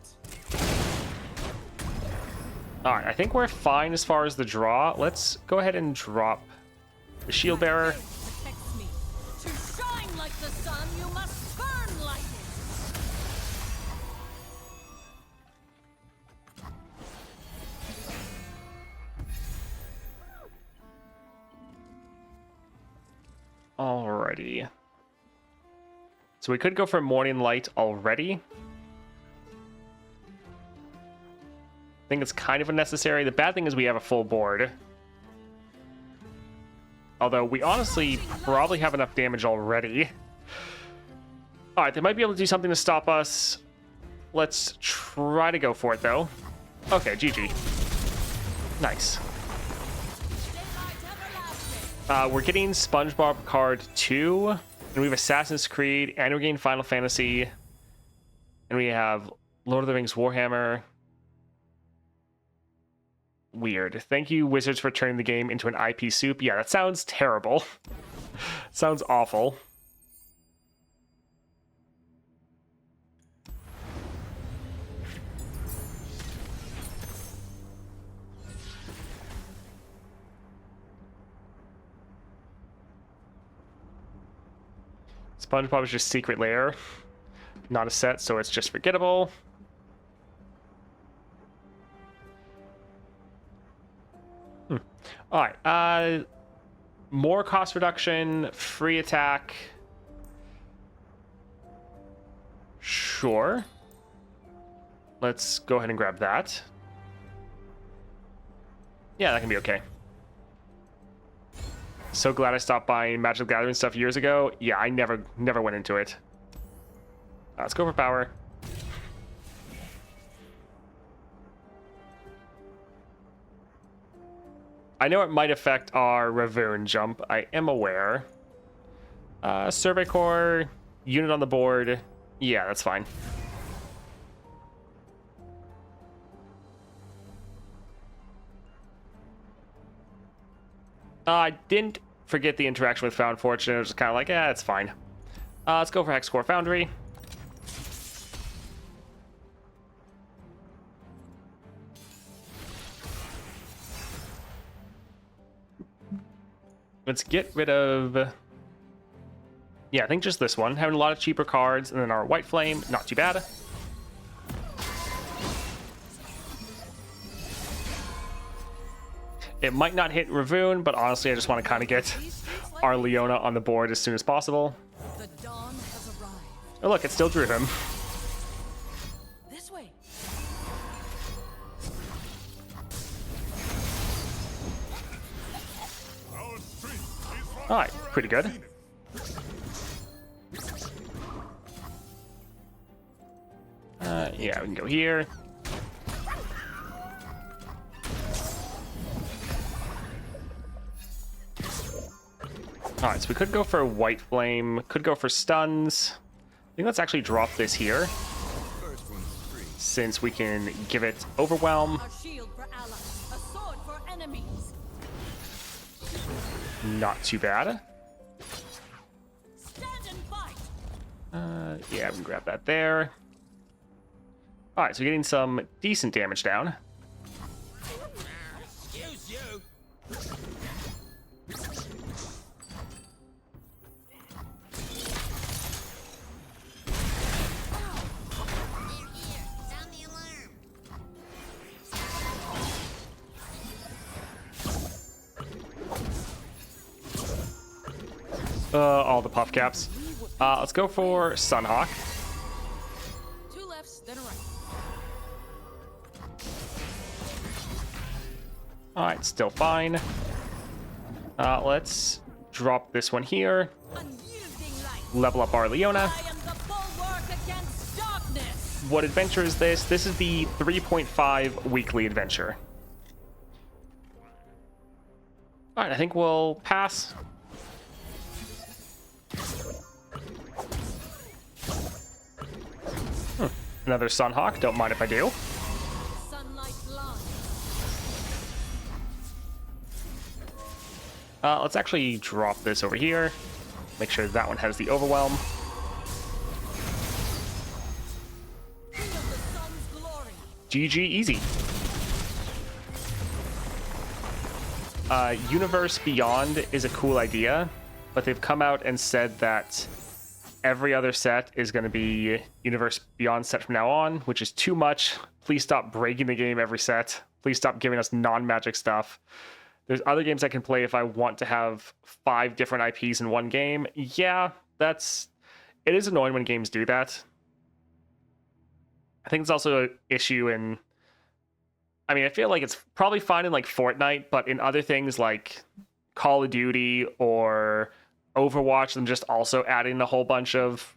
All right, I think we're fine as far as the draw. Let's go ahead and drop the shield bearer. Protects me. To shine like the sun, you must burn like it. Alrighty. So we could go for morning light already. I think it's kind of unnecessary. The bad thing is we have a full board. Although we honestly probably have enough damage already. Alright, they might be able to do something to stop us. Let's try to go for it though. Okay, GG. Nice. We're getting SpongeBob card 2, and we have Assassin's Creed, and we're getting Final Fantasy, and we have Lord of the Rings Warhammer. Weird. Thank you, Wizards, for turning the game into an IP soup. Yeah, that sounds terrible. Sounds awful. SpongeBob is just secret lair, not a set, so it's just forgettable. All right, more cost reduction, free attack. Sure. Let's go ahead and grab that. Yeah, that can be okay. So glad I stopped buying Magic the Gathering stuff years ago. Yeah, I never went into it. Let's go for power. I know it might affect our Ravone jump. I am aware. Survey Corps, unit on the board. Yeah, that's fine. I didn't forget the interaction with Found Fortune. It was kind of like, yeah, it's fine. Let's go for Hex Core Foundry. Let's get rid of... Yeah, I think just this one. Having a lot of cheaper cards, and then our White Flame, not too bad. It might not hit Ravone, but honestly, I just want to kind of get our Leona on the board as soon as possible. The dawn has arrived. Oh, look, it still drew him. This way. All right, pretty good. Yeah, we can go here. All right, so we could go for White Flame, could go for stuns. I think let's actually drop this here, since we can give it Overwhelm. A shield for allies, a sword for enemies. Not too bad. Stand and fight. Yeah, we can grab that there. All right, so we're getting some decent damage down. Excuse you. Sound the alarm. All the puff caps. Let's go for Sunhawk. Two lefts, then a right. All right, still fine. Let's drop this one here. Unyielding light. Level up our Leona. I am the bulwark against darkness. What adventure is this? This is the 3.5 weekly adventure. All right, I think we'll pass. Another Sunhawk. Don't mind if I do. Sunlight blind. Let's actually drop this over here. Make sure that one has the Overwhelm. GG easy. Universe Beyond is a cool idea, but they've come out and said that every other set is going to be Universe Beyond set from now on, which is too much. Please stop breaking the game every set. Please stop giving us non-magic stuff. There's other games I can play if I want to have 5 different IPs in one game. Yeah, it is annoying when games do that. I think it's also an issue in... I mean, I feel like it's probably fine in like Fortnite, but in other things like Call of Duty or Overwatch, them just also adding a whole bunch of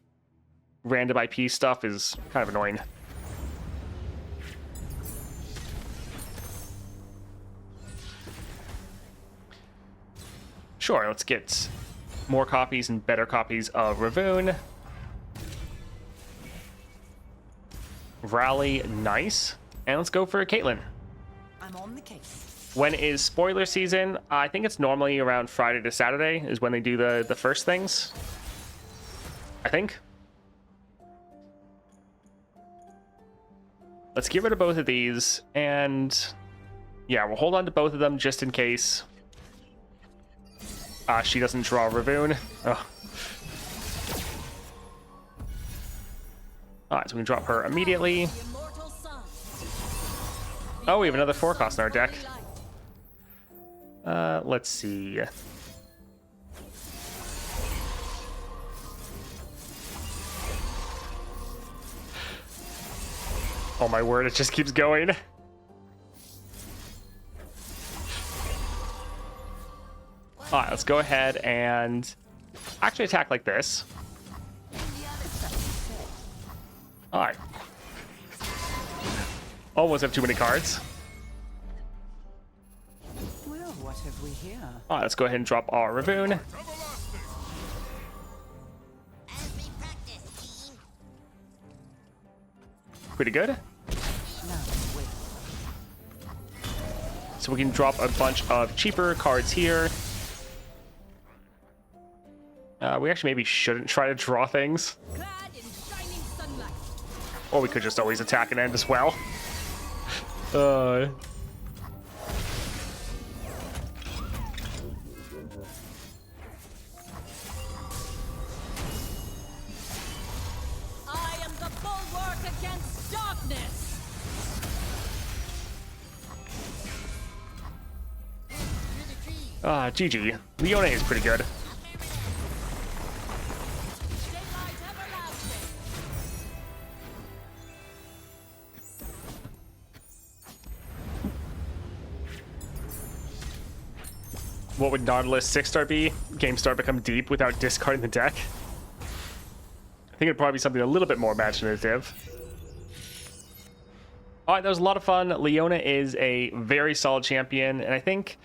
random IP stuff is kind of annoying. Sure, let's get more copies and better copies of Ravoon. Rally, nice. And let's go for Caitlyn. I'm on the case. When is spoiler season? I think it's normally around Friday to Saturday is when they do the first things. I think. Let's get rid of both of these, and yeah, we'll hold on to both of them just in case she doesn't draw Ravoon. Oh. Alright, so we can drop her immediately. Oh, we have another 4-cost in our deck. Let's see. Oh my word, it just keeps going. Alright, let's go ahead and actually attack like this. Alright. Almost have too many cards. Well, what have we here? Alright, let's go ahead and drop our Ravoon. Pretty good. Now, wait. So we can drop a bunch of cheaper cards here. We actually maybe shouldn't try to draw things. Clad in shining sunlight. Or we could just always attack and end as well. I am the bulwark against darkness. GG. Leona is pretty good. Daylight everlasting. What would Nautilus 6-star be? Game Star become deep without discarding the deck? I think it'd probably be something a little bit more imaginative. Alright, that was a lot of fun. Leona is a very solid champion, and I think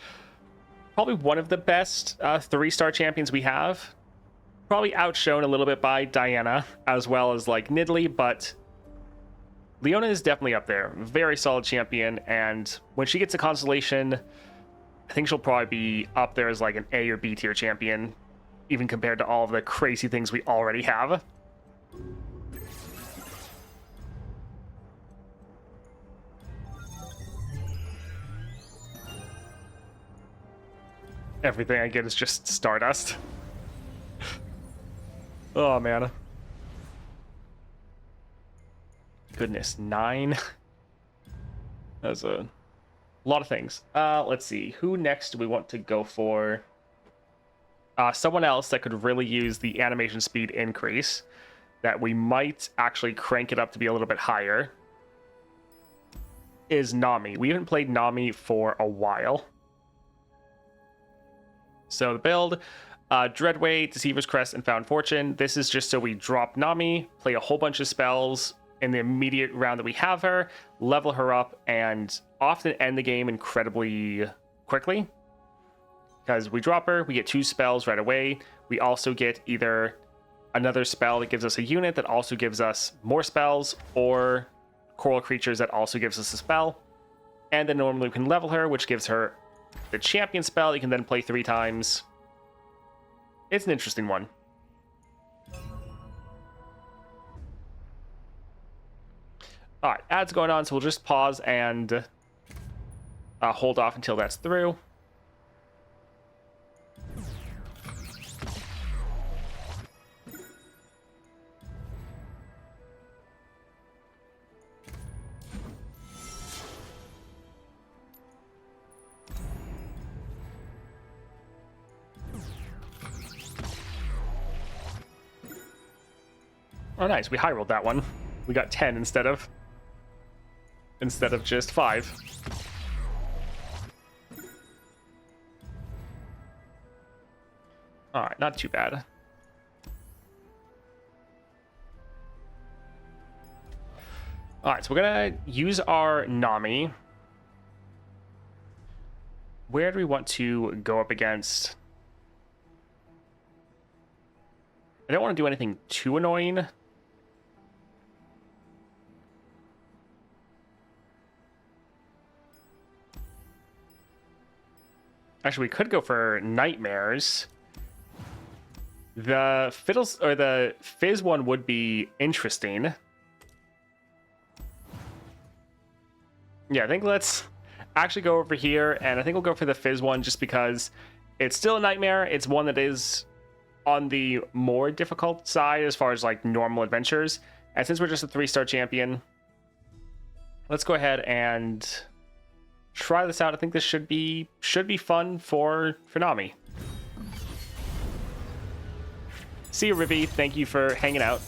probably one of the best 3-star champions we have. Probably outshone a little bit by Diana, as well as like Nidalee, but Leona is definitely up there. Very solid champion, and when she gets a constellation, I think she'll probably be up there as like an A or B tier champion, even compared to all of the crazy things we already have. Everything I get is just Stardust. Oh, man. Goodness, 9. That's a lot of things. Let's see. Who next do we want to go for? Someone else that could really use the animation speed increase. That we might actually crank it up to be a little bit higher. Is Nami. We haven't played Nami for a while. So the build, Dreadway, Deceiver's Crest, and Found Fortune. This is just so we drop Nami, play a whole bunch of spells in the immediate round that we have her, level her up, and often end the game incredibly quickly. Because we drop her, we get 2 spells right away. We also get either another spell that gives us a unit that also gives us more spells, or coral creatures that also gives us a spell. And then normally we can level her, which gives her the champion spell you can then play 3 times. It's an interesting one. All right, ads going on, so we'll just pause and hold off until that's through. Oh, nice. We high rolled that one. We got 10 instead of just 5. All right, not too bad. All right, so we're gonna use our Nami. Where do we want to go up against? I don't want to do anything too annoying. Actually, we could go for nightmares. The fiddles or the fizz one would be interesting. Yeah, I think let's actually go over here, and I think we'll go for the fizz one just because it's still a nightmare. It's one that is on the more difficult side as far as like normal adventures. And since we're just a 3-star champion, let's go ahead and try this out. I think this should be fun for Nami. See you, Rivi. Thank you for hanging out.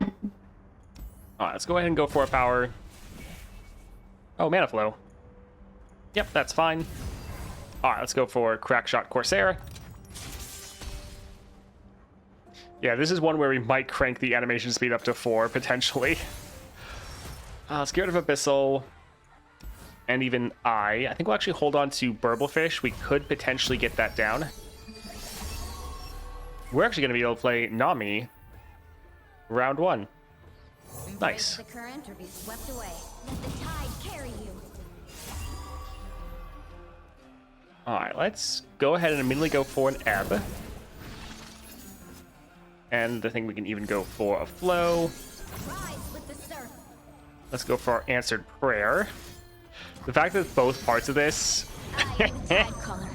All right, let's go ahead and go for a power. Oh, mana flow. Yep, that's fine. All right, let's go for Crackshot Corsair. Yeah, this is one where we might crank the animation speed up to 4, potentially. Let's get rid of Abyssal. And even I think we'll actually hold on to Burblefish. We could potentially get that down. We're actually going to be able to play Nami round 1. Nice. The current or be swept away. Let the tide carry you. All right, let's go ahead and immediately go for an ebb. And I think we can even go for a flow. Rise with the surf. Let's go for our answered prayer. The fact that both parts of this, I am the tide caller.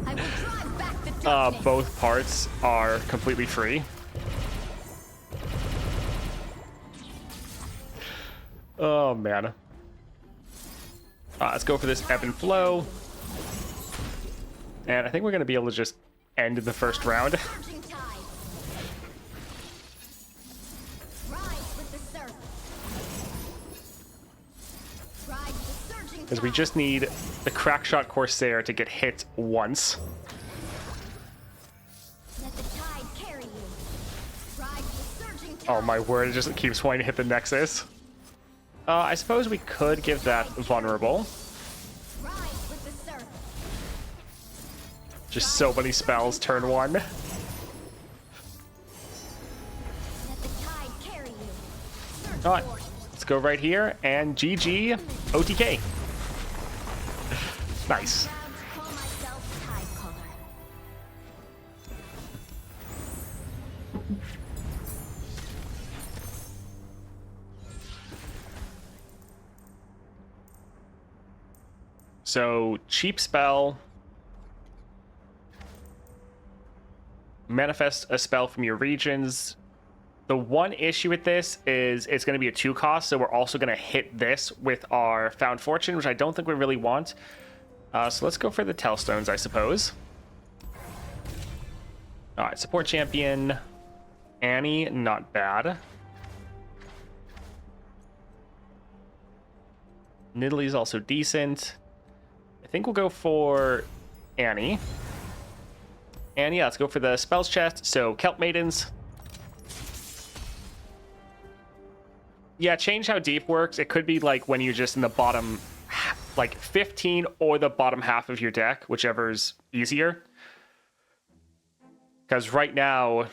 I will drive back the darkness. both parts are completely free. Oh, man. Let's go for this ebb and flow. And I think we're going to be able to just end the first round. Surging tide. Rise with the surf. Ride the surging Because we tide. just need the Crackshot Corsair to get hit once. Let the tide carry you. Ride the surging tide. Oh my word, it just keeps wanting to hit the Nexus. I suppose we could give that vulnerable. Rise with the surf. Just so many spells, turn 1. Let the tide carry you. Search Alright, for it. let's go right here, and GG, OTK. Nice. Proud to call myself tide caller. So, cheap spell. Manifest a spell from your regions. The one issue with this is it's going to be a 2 cost, so we're also going to hit this with our Found Fortune, which I don't think we really want. So let's go for the Tellstones, I suppose. Alright, support champion. Annie, not bad. Nidalee's also decent. I think we'll go for Annie. And yeah, let's go for the spells chest. So, Kelp Maidens. Yeah, change how deep works. It could be like when you're just in the bottom, like 15 or the bottom half of your deck, whichever's easier. Because right now,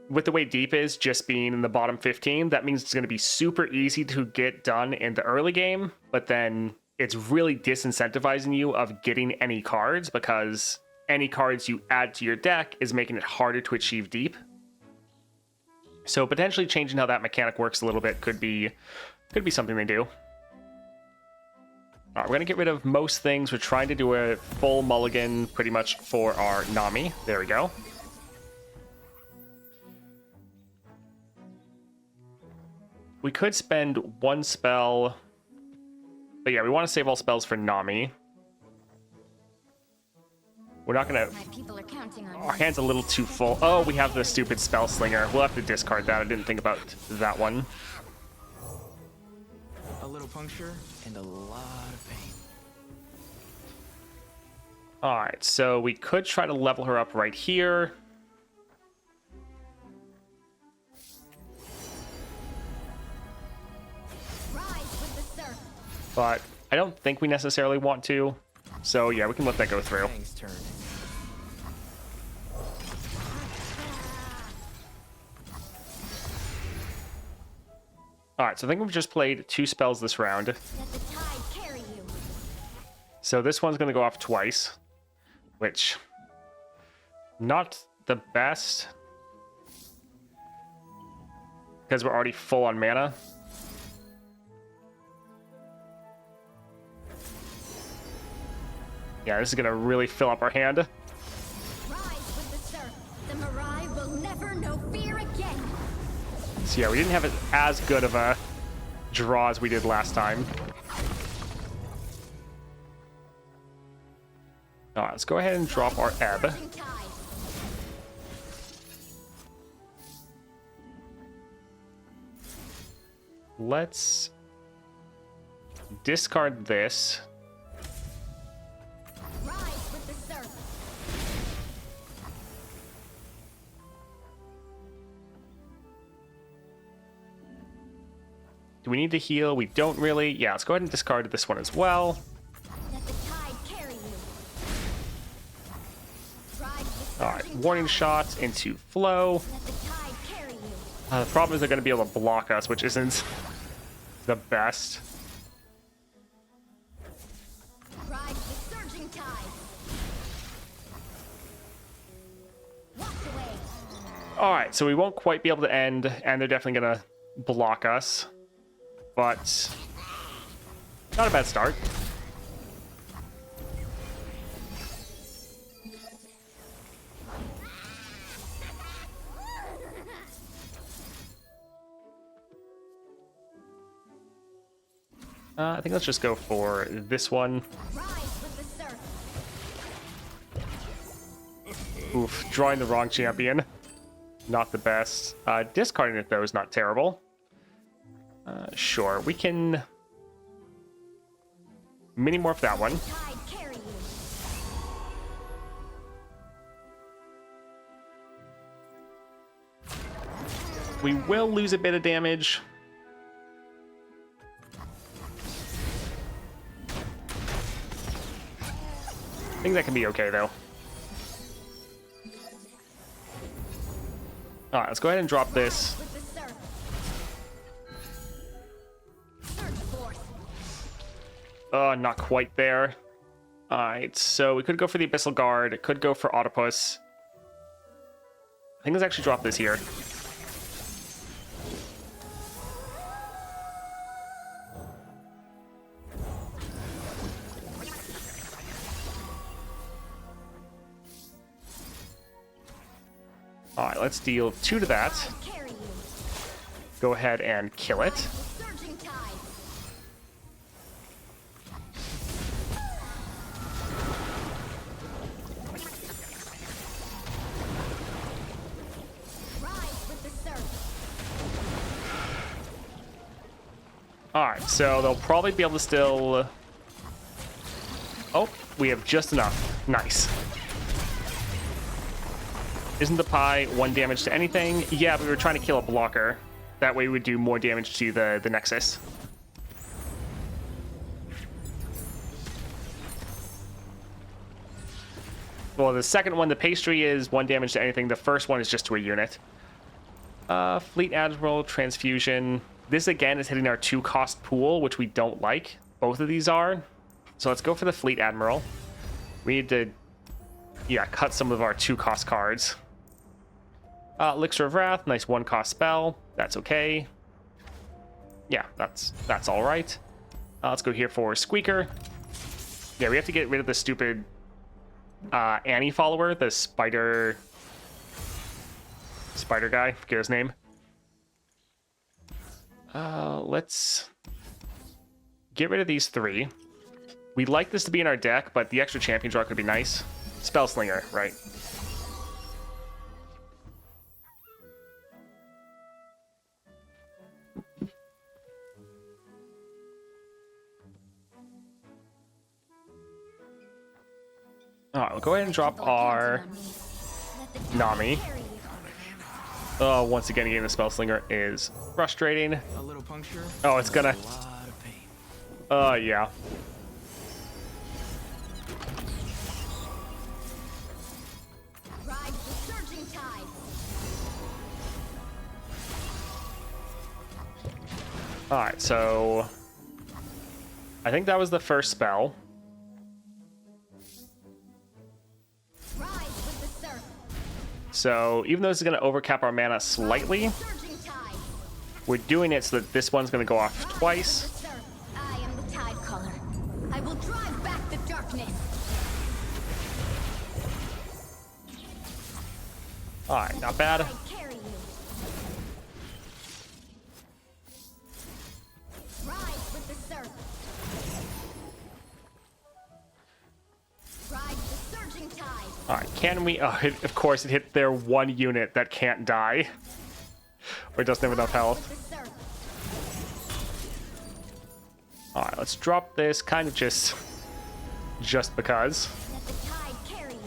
with the way deep is, just being in the bottom 15, that means it's going to be super easy to get done in the early game, but then it's really disincentivizing you of getting any cards because any cards you add to your deck is making it harder to achieve deep. So potentially changing how that mechanic works a little bit could be something they do. All right, we're gonna get rid of most things. We're trying to do a full mulligan pretty much for our Nami. There we go. We could spend one spell, but yeah, we want to save all spells for Nami. We're not gonna. My people are counting on Our me. hand's a little too full. Oh, we have the stupid spell slinger. We'll have to discard that. I didn't think about that one. A little puncture and a lot of pain. All right, so we could try to level her up right here. Rise with the surf. But I don't think we necessarily want to. So yeah, we can let that go through. Fang's turn. All right, so I think we've just played 2 spells this round. Let the tide carry you. So this one's going to go off twice, which not the best because we're already full on mana. Yeah, this is going to really fill up our hand. Rise with the surf. The Mirai will never know fear again. So yeah, we didn't have as good of a draw as we did last time. All right, let's go ahead and drop our ebb. Surging tide. Let's discard this. Rise with the surf. Do we need to heal? We don't really. Yeah, let's go ahead and discard this one as well. Let the tide carry you. Rise with All right, surging warning tide. shots into flow. Let the tide carry you. The problem is they're going to be able to block us, which isn't the best. Rise with surging tide. Wash away. All right, so we won't quite be able to end, and they're definitely going to block us. But not a bad start. I think let's just go for this one. Rise with the surf. Oof, drawing the wrong champion. Not the best. Discarding it, though, is not terrible. Sure, we can mini-morph that one. Tide carry you. We will lose a bit of damage. I think that can be okay, though. All right, let's go ahead and drop this. With the surf. Surge force. Not quite there. All right, so we could go for the Abyssal Guard. It could go for Autopus. I think let's actually drop this here. All right, let's deal 2 to that. Tide carry you. Go ahead and kill it. With surging tide. Rise with the surf. All right, so they'll probably be able to still... Oh, we have just enough. Nice. Isn't the pie 1 damage to anything? Yeah, but we were trying to kill a blocker. That way we would do more damage to the Nexus. Well, the second one, the pastry, is 1 damage to anything. The first one is just to a unit. Fleet Admiral, Transfusion. This, again, is hitting our 2-cost pool, which we don't like. Both of these are. So let's go for the Fleet Admiral. We need to, yeah, cut some of our 2-cost cards. Elixir of Wrath, nice 1-cost spell. That's okay. Yeah, that's all right. Let's go here for Squeaker. Yeah, we have to get rid of the stupid Annie follower, the spider guy. Forget his name. Let's get rid of these 3. We'd like this to be in our deck, but the extra champion draw could be nice. Spellslinger, right? Alright, we'll go ahead and drop our Nami. Oh, once again, getting the Spellslinger is frustrating. A little puncture. Oh, it's gonna... A lot of pain. Yeah. Ride the surging tide. Alright, so... I think that was the first spell. Rise with the surf. So, even though this is going to overcap our mana slightly, Surging tide. we're doing it so that this one's going to go off Rise with twice. the surf. I am the tide caller. I will drive back the darkness. Alright, not bad. I carry you. Rise with the surf. Ride the surging tide. Alright, can we... Oh, of course, it hit their 1 unit that can't die. Or doesn't have enough health. With the surf. Alright, let's drop this kind of just because. Let the tide carry you.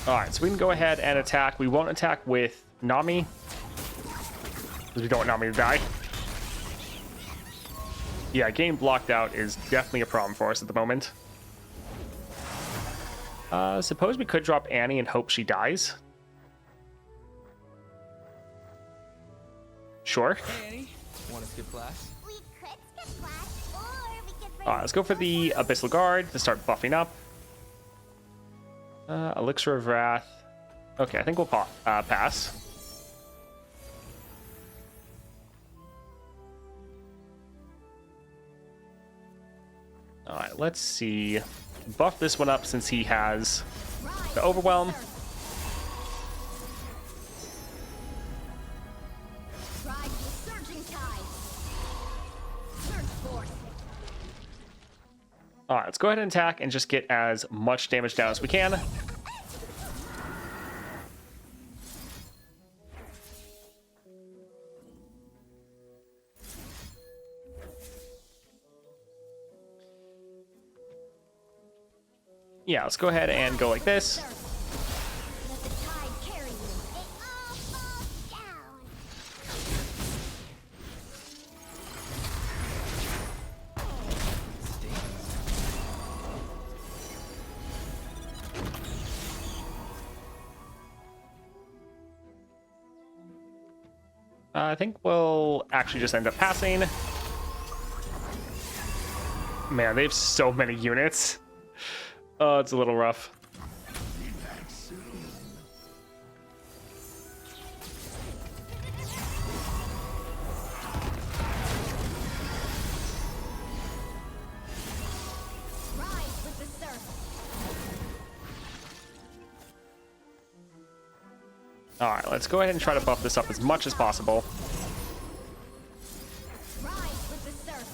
Alright, so we can go ahead and attack. We won't attack with Nami, because we don't want Nami to die. Yeah, getting blocked out is definitely a problem for us at the moment. Suppose we could drop Annie and hope she dies. Sure. Hey, Annie. Want to skip class? We could skip class, or we could bring Alright, let's go for the Abyssal Guard to start buffing up. Elixir of Wrath. Okay, I think we'll pass. Alright, let's see. Buff this one up since he has the Overwhelm. Ride the surging tide. Surge force. Alright, let's go ahead and attack and just get as much damage down as we can. Yeah, let's go ahead and go like this. Let the tide carry you. It all falls down. I think we'll actually just end up passing. Man, they have so many units. Oh, it's a little rough. Rise with the surf. Alright, let's go ahead and try to buff this up as much as possible. Rise with the surf.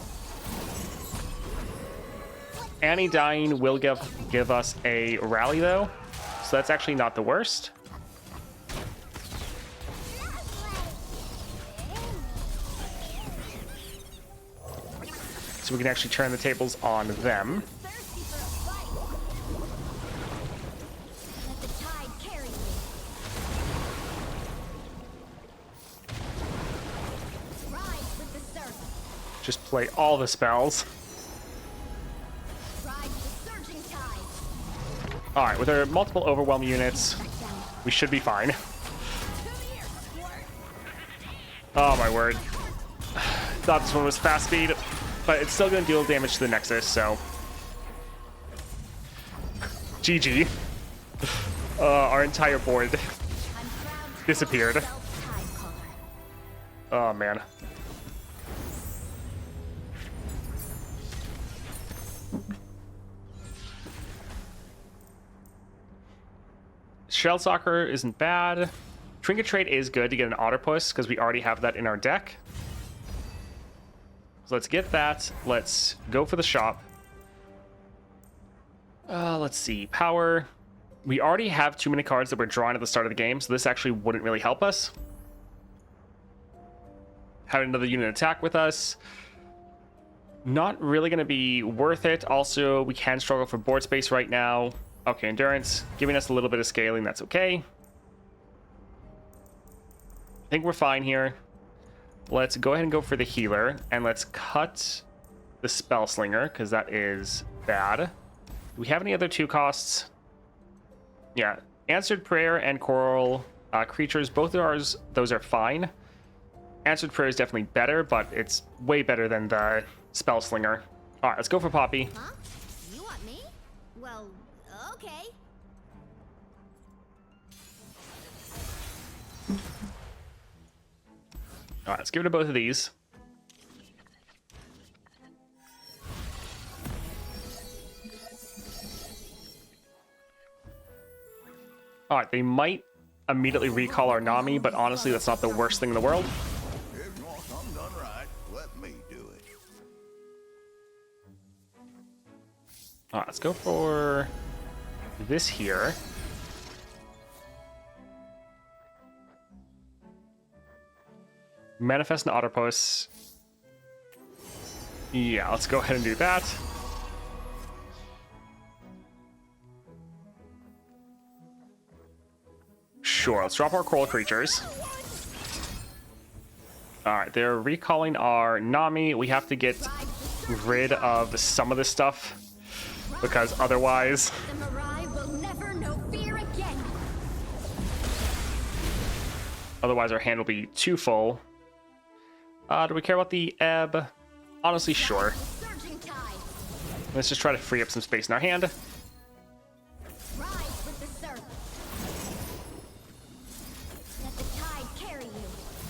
Annie dying will give us a rally, though. So that's actually not the worst. So we can actually turn the tables on them. Thirsty for a fight. Let the tide carry you. Rise with the surf. Just play all the spells. Ride the surging tide. Alright, with our multiple overwhelm units, we should be fine. Oh my word. Thought this one was fast speed, but it's still going to deal damage to the Nexus, so... GG. Our entire board I'm proud to disappeared. call myself Tidecaller. Oh, man. Shell Soccer isn't bad. Trinket Trade is good to get an Otterpuss because we already have that in our deck. So let's get that. Let's go for the shop. Let's see. Power. We already have too many cards that we're drawing at the start of the game, so this actually wouldn't really help us. Having another unit attack with us. Not really going to be worth it. Also, we can struggle for board space right now. Okay, Endurance. Giving us a little bit of scaling. That's okay. I think we're fine here. Let's go ahead and go for the healer. And let's cut the Spell Slinger, because that is bad. Do we have any other 2 costs? Yeah. Answered Prayer and Coral Creatures. Both of ours, those are fine. Answered Prayer is definitely better, but it's way better than the Spell Slinger. All right, let's go for Poppy. Huh? You want me? Well, okay. All right, let's give it to both of these. All right, they might immediately recall our Nami, but honestly, that's not the worst thing in the world. If you want something done right, let me do it. All right, let's go for this here. Manifest an Otterpuss. Yeah, let's go ahead and do that. Sure, let's drop our Coral Creatures. Alright, they're recalling our Nami. We have to get rid of some of this stuff, because otherwise... The Mirai will never know fear again. Otherwise our hand will be too full. Do we care about the ebb? Honestly, sure. Surging tide. Let's just try to free up some space in our hand. Rise with the surf. Let the tide carry you.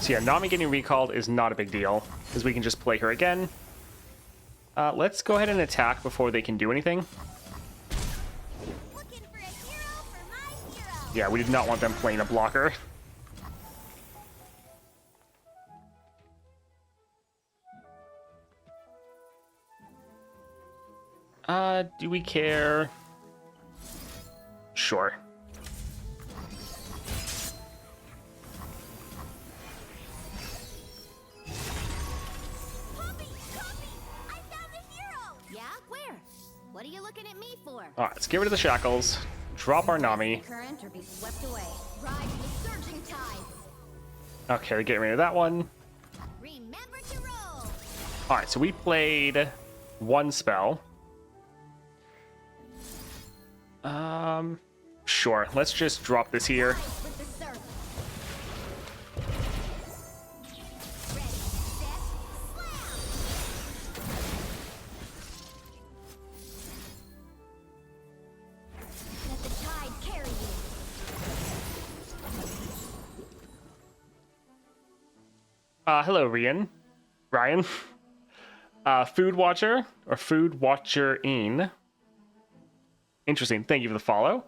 So yeah, Nami getting recalled is not a big deal, because we can just play her again. Let's go ahead and attack before they can do anything. Looking for a hero for my hero. Yeah, we did not want them playing a blocker. Do we care? Sure. Poppy! I found the hero! Yeah? Where? What are you looking at me for? Alright, let's get rid of the shackles. Drop our Nami. Current or be swept away. Ride the surging tides. Okay, we're getting rid of that one. Remember to roll. Alright, so we played one spell. Sure. Let's just drop this here. Rise with the surf. Ready, set, slam. Let the tide carry you. Hello, Ryan. Food Watcher, or Food Watcher-ine. Interesting. Thank you for the follow.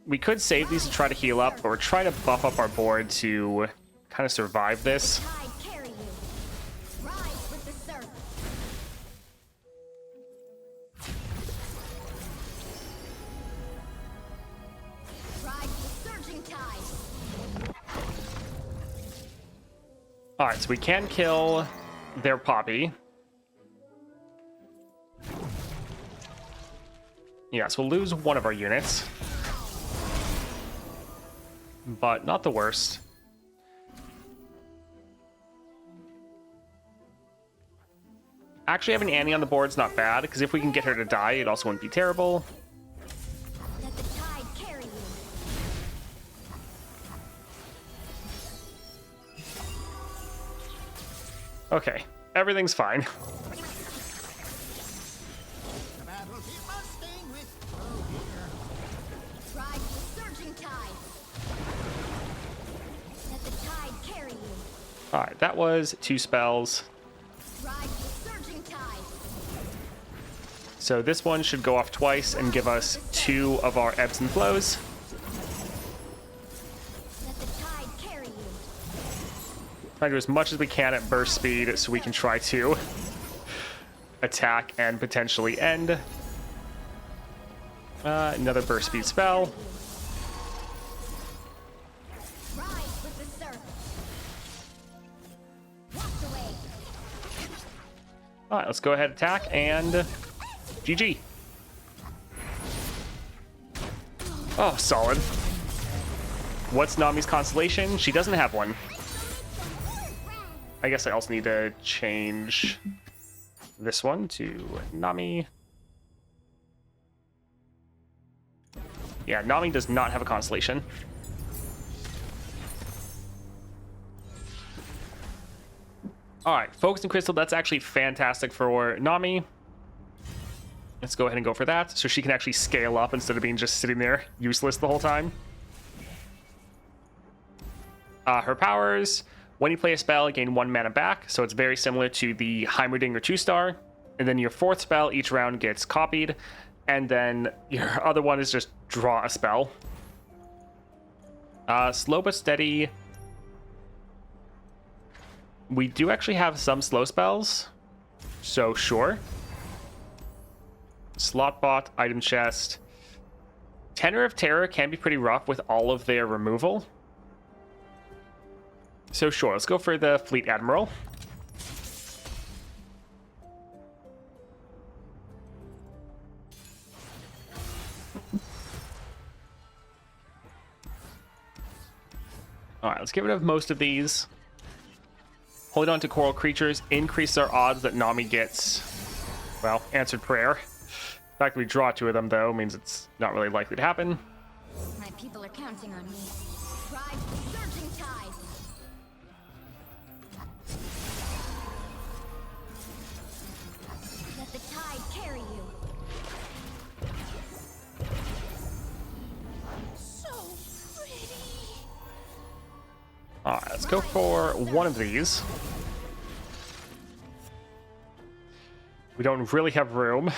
We could save these to try to heal up, but we're trying to buff up our board to kind of survive this. Tide carry you. Rise with the surf. Ride the surging tide. Alright, so we can kill their Poppy. Yes, we'll lose one of our units. But not the worst. Actually, having Annie on the board is not bad, because if we can get her to die, it also wouldn't be terrible. Let the tide carry you. Okay, everything's fine. All right, that was 2 spells. Ride the surging tide. So this one should go off twice and give us 2 of our ebbs and flows. Let the tide carry you. Try to do as much as we can at burst speed so we can try to attack and potentially end. Another burst speed spell. Rise with the surf. Waft away. All right, let's go ahead, attack, and GG. Oh, solid. What's Nami's constellation? She doesn't have one. I guess I also need to change this one to Nami. Yeah, Nami does not have a constellation. All right, Focusing Crystal, that's actually fantastic for Nami. Let's go ahead and go for that, so she can actually scale up instead of being just sitting there useless the whole time. Her powers, when you play a spell, gain 1 mana back, so it's very similar to the Heimerdinger 2-star. And then your 4th spell each round gets copied, and then your other one is just draw a spell. Slow but steady. We do actually have some slow spells, so sure. Slotbot, item chest. Tenor of Terror can be pretty rough with all of their removal. So sure, let's go for the Fleet Admiral. All right, let's get rid of most of these. Holding on to Coral Creatures increases our odds that Nami gets, well, Answered Prayer. The fact that we draw 2 of them, though, means it's not really likely to happen. My people are counting on me. Ride the surging tide. Let the tide carry you. So pretty. All right, let's go for one of these. We don't really have room,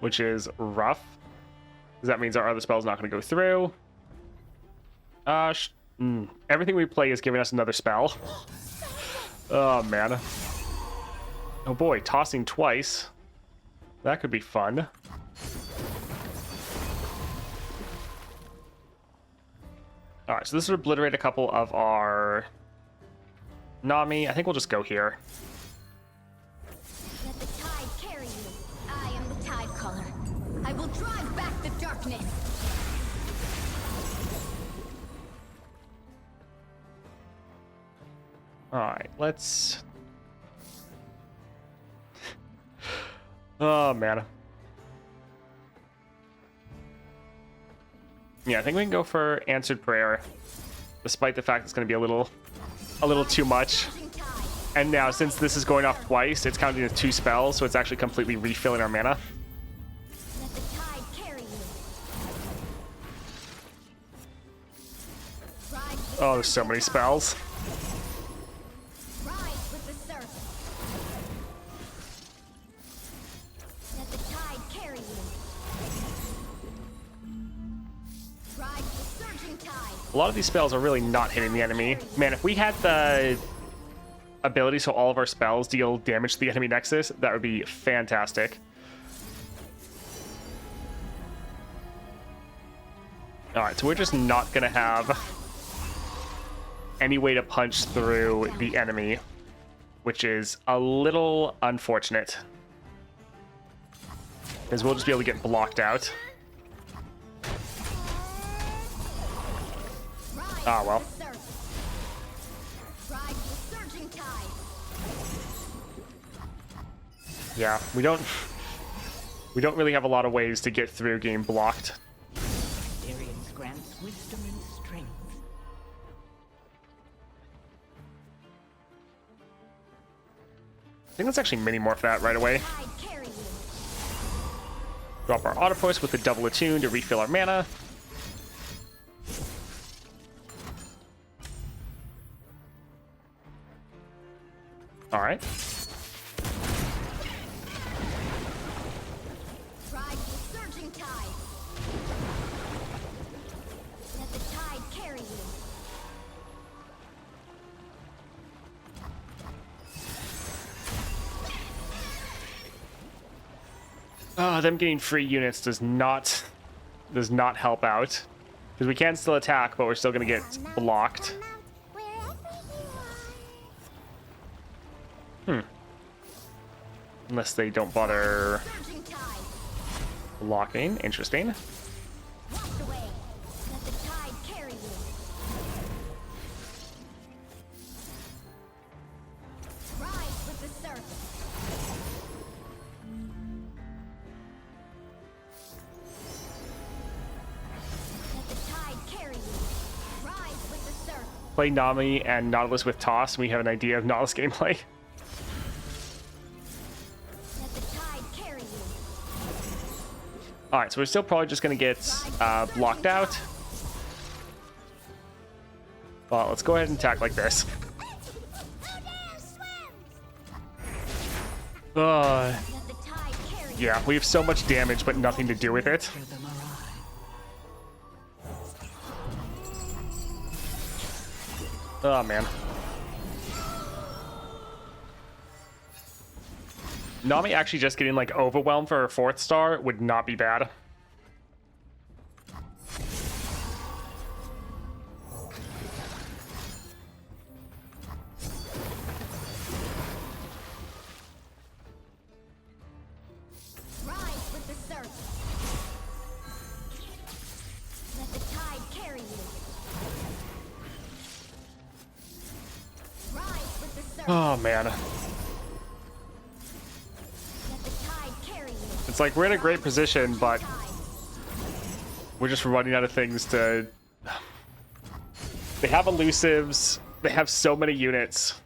which is rough, because that means our other spell's not going to go through. Everything we play is giving us another spell. Oh, man. Oh, boy, tossing twice. That could be fun. All right, so this would obliterate a couple of our Nami. I think we'll just go here. Let the tide carry you. I am the tide caller. I will drive back the darkness. All right, let's... Oh, man. Yeah, I think we can go for Answered Prayer, despite the fact it's going to be a little too much. Surging tide. And now, since this is going off twice, it's counting as 2 spells, so it's actually completely refilling our mana. Let the tide carry you. Ride with Oh, there's so many spells. Rise with the surf. Let the tide carry you. Ride the surging tide. A lot of these spells are really not hitting the enemy. Man, if we had the ability so all of our spells deal damage to the enemy nexus, that would be fantastic. Alright, so we're just not going to have any way to punch through the enemy, which is a little unfortunate. Because we'll just be able to get blocked out. Ah, well. Ride the surging tide. Yeah, we don't really have a lot of ways to get through getting blocked. Experience grants wisdom and strength. I think let's actually mini-morph that right away. Tide carry you. Drop our Autopost with the double attune to refill our mana. All right. Ride the surging tide. Let the tide carry you. Them getting free units does not help out, because we can still attack, but we're still going to get blocked. Unless they don't bother Surging tide. blocking. Interesting. Wash away. Let the tide carry you. Rise with the surf. Let the tide carry you. Rise with the surf. Play Nami and Nautilus with Toss, and we have an idea of Nautilus gameplay. Let the tide carry you. All right, so we're still probably just going to get blocked out. Well, let's go ahead and attack like this. Let the tide carry you. Yeah, we have so much damage, but nothing to do with it. Enter the mirage. Oh, man. Nami actually just getting, like, overwhelmed for her 4th star would not be bad. Rise with the surf. Let the tide carry you. Rise with the surf. Oh, man. Let the tide carry you. It's like we're in a great position, but Tide. we're just running out of things to... They have elusives. They have so many units.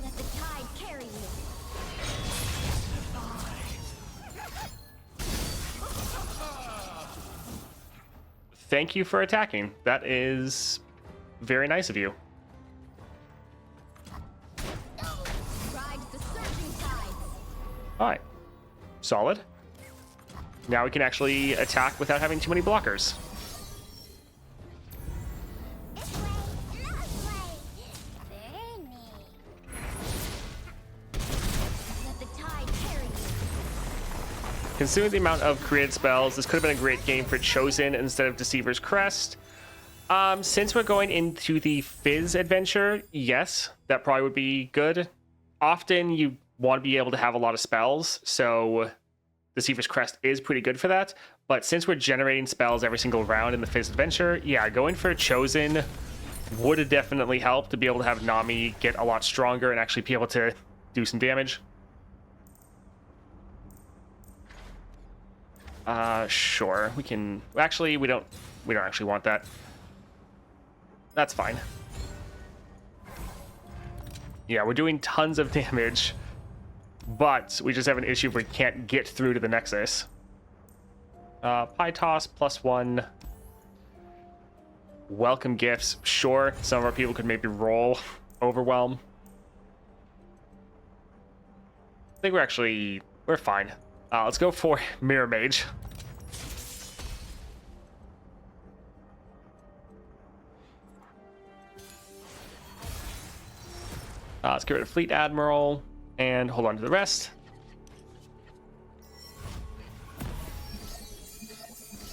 Let the tide carry you. Thank you for attacking. That is very nice of you. Ride the surging tides. All right. Solid. Now we can actually attack without having too many blockers. This way, that way. Burn me. Let the tide carry you. Considering the amount of created spells, this could have been a great game for Chosen instead of Deceiver's Crest. Since we're going into the Fizz adventure, yes, that probably would be good. Often you want to be able to have a lot of spells, so Deceiver's Crest is pretty good for that. But since we're generating spells every single round in the Fizz adventure, yeah, going for Chosen would have definitely helped to be able to have Nami get a lot stronger and actually be able to do some damage. Sure, we can... Actually, we don't actually want that. That's fine. Yeah, we're doing tons of damage, but we just have an issue if we can't get through to the Nexus. Pie Toss +1. Welcome gifts. Sure, some of our people could maybe roll Overwhelm. I think we're fine. Let's go for Mirror Mage. Let's get rid of Fleet Admiral and hold on to the rest.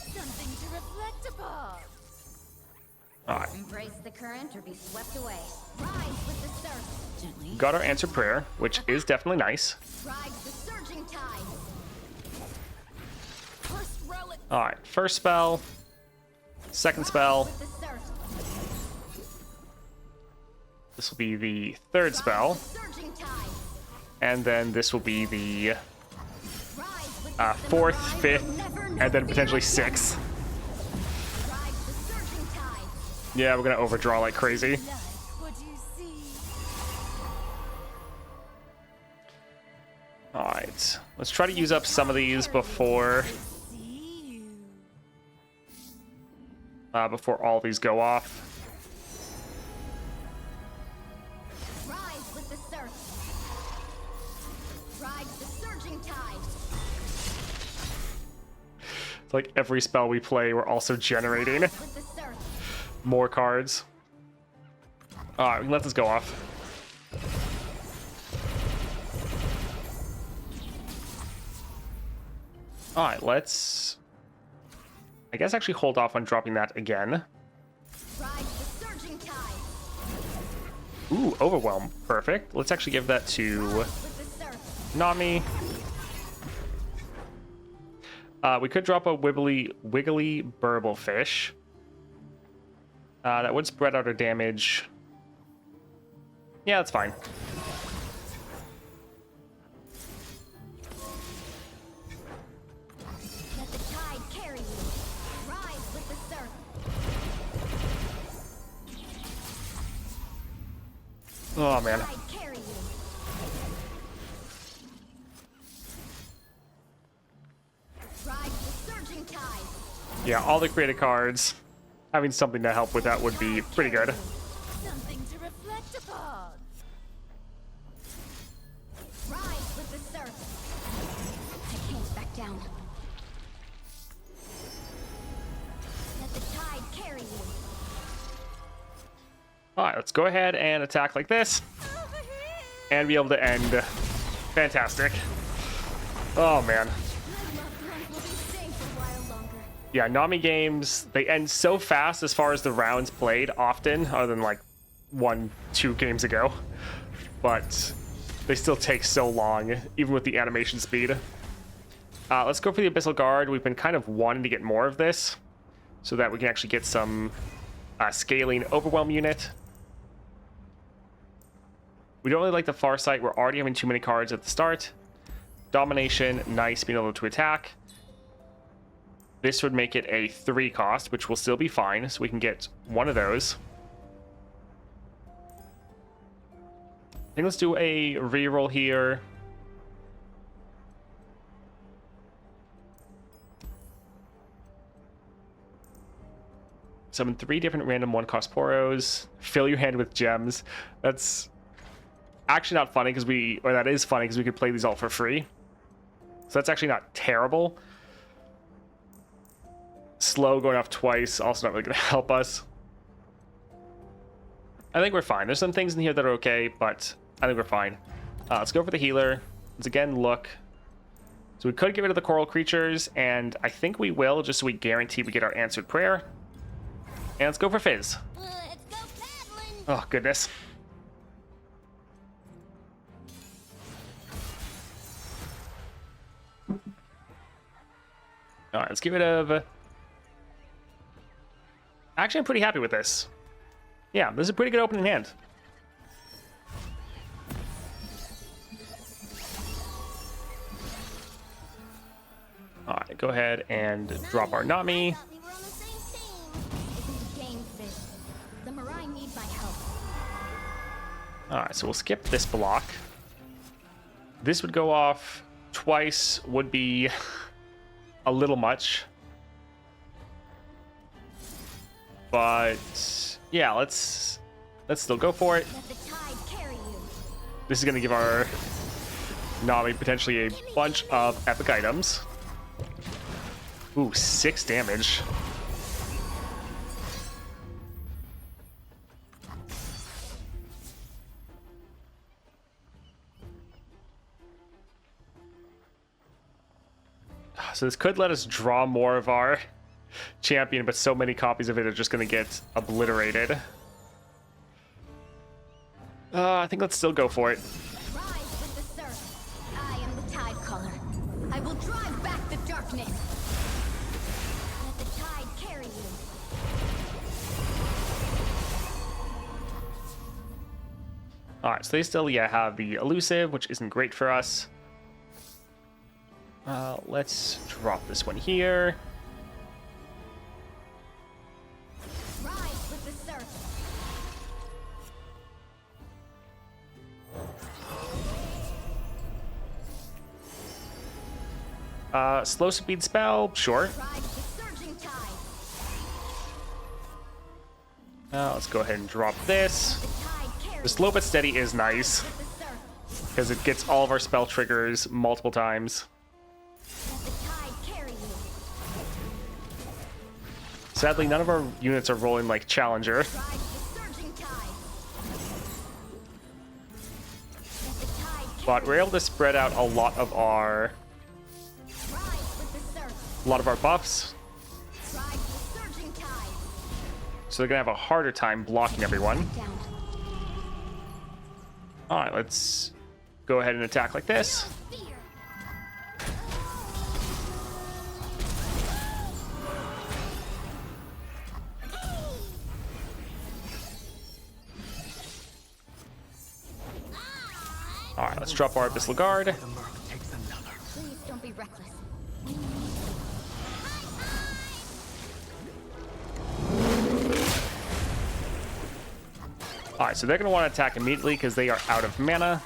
Something to reflect upon. All right, Embrace the current or be swept away. Rise with the surf. Gently. got our answer prayer, which is definitely nice. Ride the surging tide. First relic. All right, first spell, second spell. With the surf. This will be the third spell, Surging tide. and then this will be the Rise with the fourth, mirage fifth, will never know and then the potentially right sixth. Ride the surging tide. Yeah, we're gonna overdraw like crazy. Like what you see. All right, let's try to use up some of these before See you. before all these go off. Like every spell we play, we're also generating With the surf. more cards. Alright, we can let this go off. Alright, let's... I guess actually hold off on dropping that again. Ride the surging tide. Ooh, Overwhelm. Perfect. Let's actually give that to With the surf. Nami. We could drop a wiggly burble fish. That would spread out our damage. Yeah, that's fine. Let the tide carry you. Rise with the surf. Oh man. Tide carry you. Ride the surging tide. Yeah, all the created cards. Having something to help with that would be pretty good. Something to reflect upon. Rise with the surf. I can't back down. Let the tide carry you. Alright, let's go ahead and attack like this. Over here. And be able to end. Fantastic. Oh man. My loved ones will be safe a while longer. Yeah, Nami games, they end so fast as far as the rounds played often, other than like 1-2 games ago. But they still take so long, even with the animation speed. Let's go for the Abyssal Guard. We've been kind of wanting to get more of this, so that we can actually get some scaling Overwhelm unit. We don't really like the Farsight. We're already having too many cards at the start. Domination, nice, being able to attack. This would make it a 3 cost, which will still be fine, so we can get one of those. I think let's do a reroll here. Summon 3 different random 1-cost Poros. Fill your hand with gems. That's actually not funny because that is funny because we could play these all for free. So that's actually not terrible. Slow going off twice, also not really going to help us. I think we're fine. There's some things in here that are okay, but I think we're fine. Let's go for the healer. Let's again look. So we could get rid of the coral creatures, and I think we will, just so we guarantee we get our answered prayer. And let's go for Fizz. Let's go paddling. Oh, goodness. All right, let's get rid of... Actually, I'm pretty happy with this. Yeah, this is a pretty good opening hand. All right, go ahead and drop our Nami. Thought we were on the same team. Isn't a game fit. The Mirai need my help. All right, so we'll skip this block. This would go off twice, would be a little much. But yeah, let's still go for it. Let the tide carry you. This is going to give our Nami potentially a bunch of epic items. Ooh, 6 damage. So this could let us draw more of our champion, but so many copies of it are just going to get obliterated. I think let's still go for it. Rise with the surf. I am the tide caller. I will drive back the darkness. Let the tide carry you. Alright, so they still, have the elusive, which isn't great for us. Let's drop this one here. Rise with the surf. Slow speed spell, sure. Ride the surging tide. Let's go ahead and drop this. The tide carry The slow but steady is nice, with the surf. because it gets all of our spell triggers multiple times. Let the tide carry you. Sadly, none of our units are rolling like Challenger. Ride the surging tide. Let the tide But we're able to spread out a lot of our rise with the surf. buffs. Ride the surging tide. So they're gonna have a harder time blocking everyone. Down. Alright, let's go ahead and attack like this. Fear. Alright, let's drop our Abyssal Guard. The merc takes another. Please don't be reckless. Alright, so they're going to want to attack immediately because they are out of mana.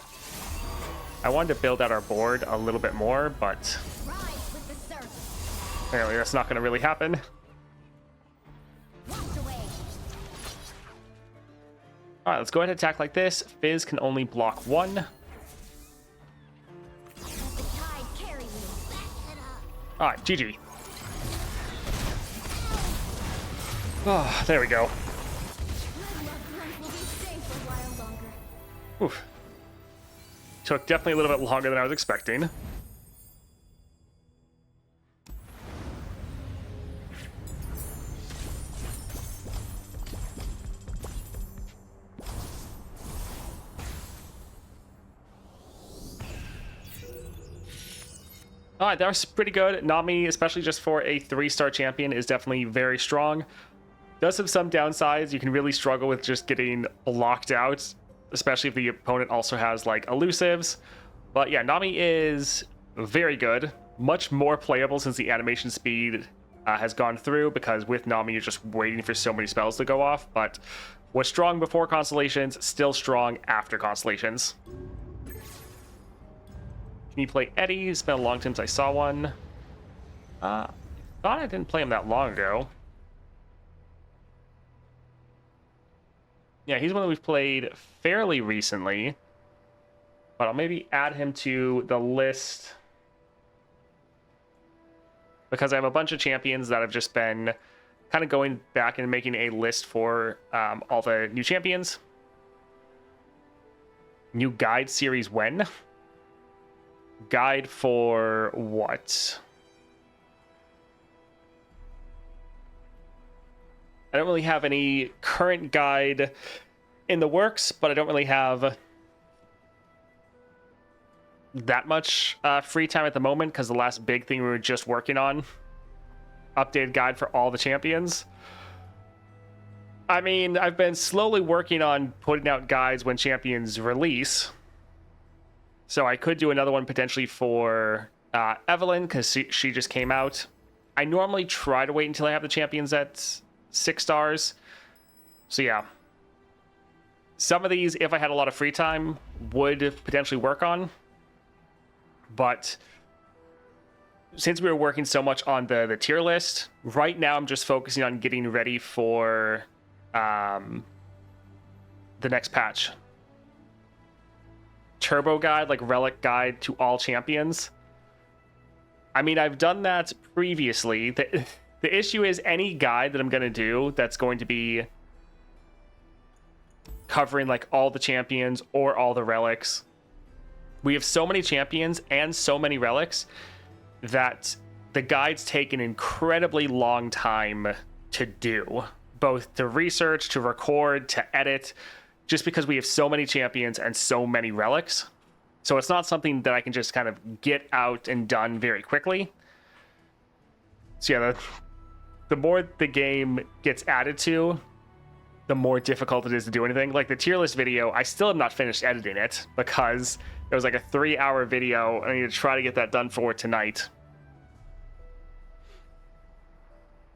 I wanted to build out our board a little bit more, but Rise with the surf. apparently that's not going to really happen. Wash away. Alright, let's go ahead and attack like this. Fizz can only block one. Let the tide carry you. Back it up. Alright, GG. Oh, there we go. My loved ones will be safe a while longer. Oof. Took definitely a little bit longer than I was expecting. Alright, that was pretty good. Nami, especially just for a 3-star champion, is definitely very strong. Does have some downsides. You can really struggle with just getting blocked out, especially if the opponent also has like elusives. But yeah, Nami is very good. Much more playable since the animation speed has gone through, because with Nami you're just waiting for so many spells to go off. But was strong before Constellations, still strong after Constellations. Can you play Eddie? It's been a long time since I saw one. Thought I didn't play him that long ago. Yeah, he's one that we've played fairly recently. But I'll maybe add him to the list, because I have a bunch of champions that have just been kind of going back and making a list for all the new champions. New guide series when? Guide for what? I don't really have any current guide in the works, but I don't really have that much free time at the moment, because the last big thing we were just working on, updated guide for all the champions. I mean, I've been slowly working on putting out guides when champions release, so I could do another one potentially for Evelyn, because she just came out. I normally try to wait until I have the champions at 6 stars. So yeah, some of these, if I had a lot of free time, would potentially work on. But since we were working so much on the tier list, right now I'm just focusing on getting ready for the next patch. Turbo guide, like relic guide to all champions. I mean, I've done that previously. The issue is any guide that I'm going to do that's going to be covering like all the champions or all the relics. We have so many champions and so many relics that the guides take an incredibly long time to do, both to research, to record, to edit, just because we have so many champions and so many relics. So it's not something that I can just kind of get out and done very quickly. So yeah, the more the game gets added to, the more difficult it is to do anything. Like the tier list video, I still have not finished editing it because it was like a 3-hour video, and I need to try to get that done for tonight.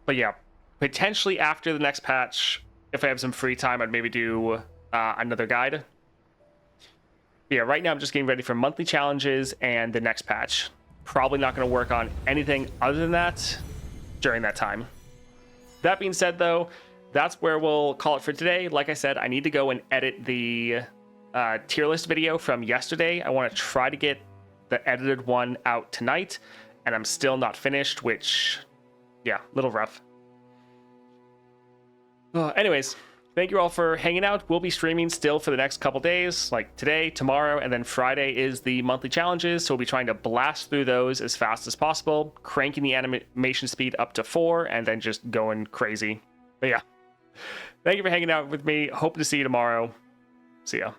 But yeah, potentially after the next patch, if I have some free time, I'd maybe do another guide. But yeah, right now I'm just getting ready for monthly challenges and the next patch. Probably not going to work on anything other than that during that time. That being said, though, that's where we'll call it for today. Like I said, I need to go and edit the tier list video from yesterday. I want to try to get the edited one out tonight, and I'm still not finished, which, yeah, a little rough. Anyways, thank you all for hanging out. We'll be streaming still for the next couple days, like today, tomorrow, and then Friday is the monthly challenges. So we'll be trying to blast through those as fast as possible, cranking the animation speed up to 4, and then just going crazy. But yeah, thank you for hanging out with me. Hope to see you tomorrow. See ya.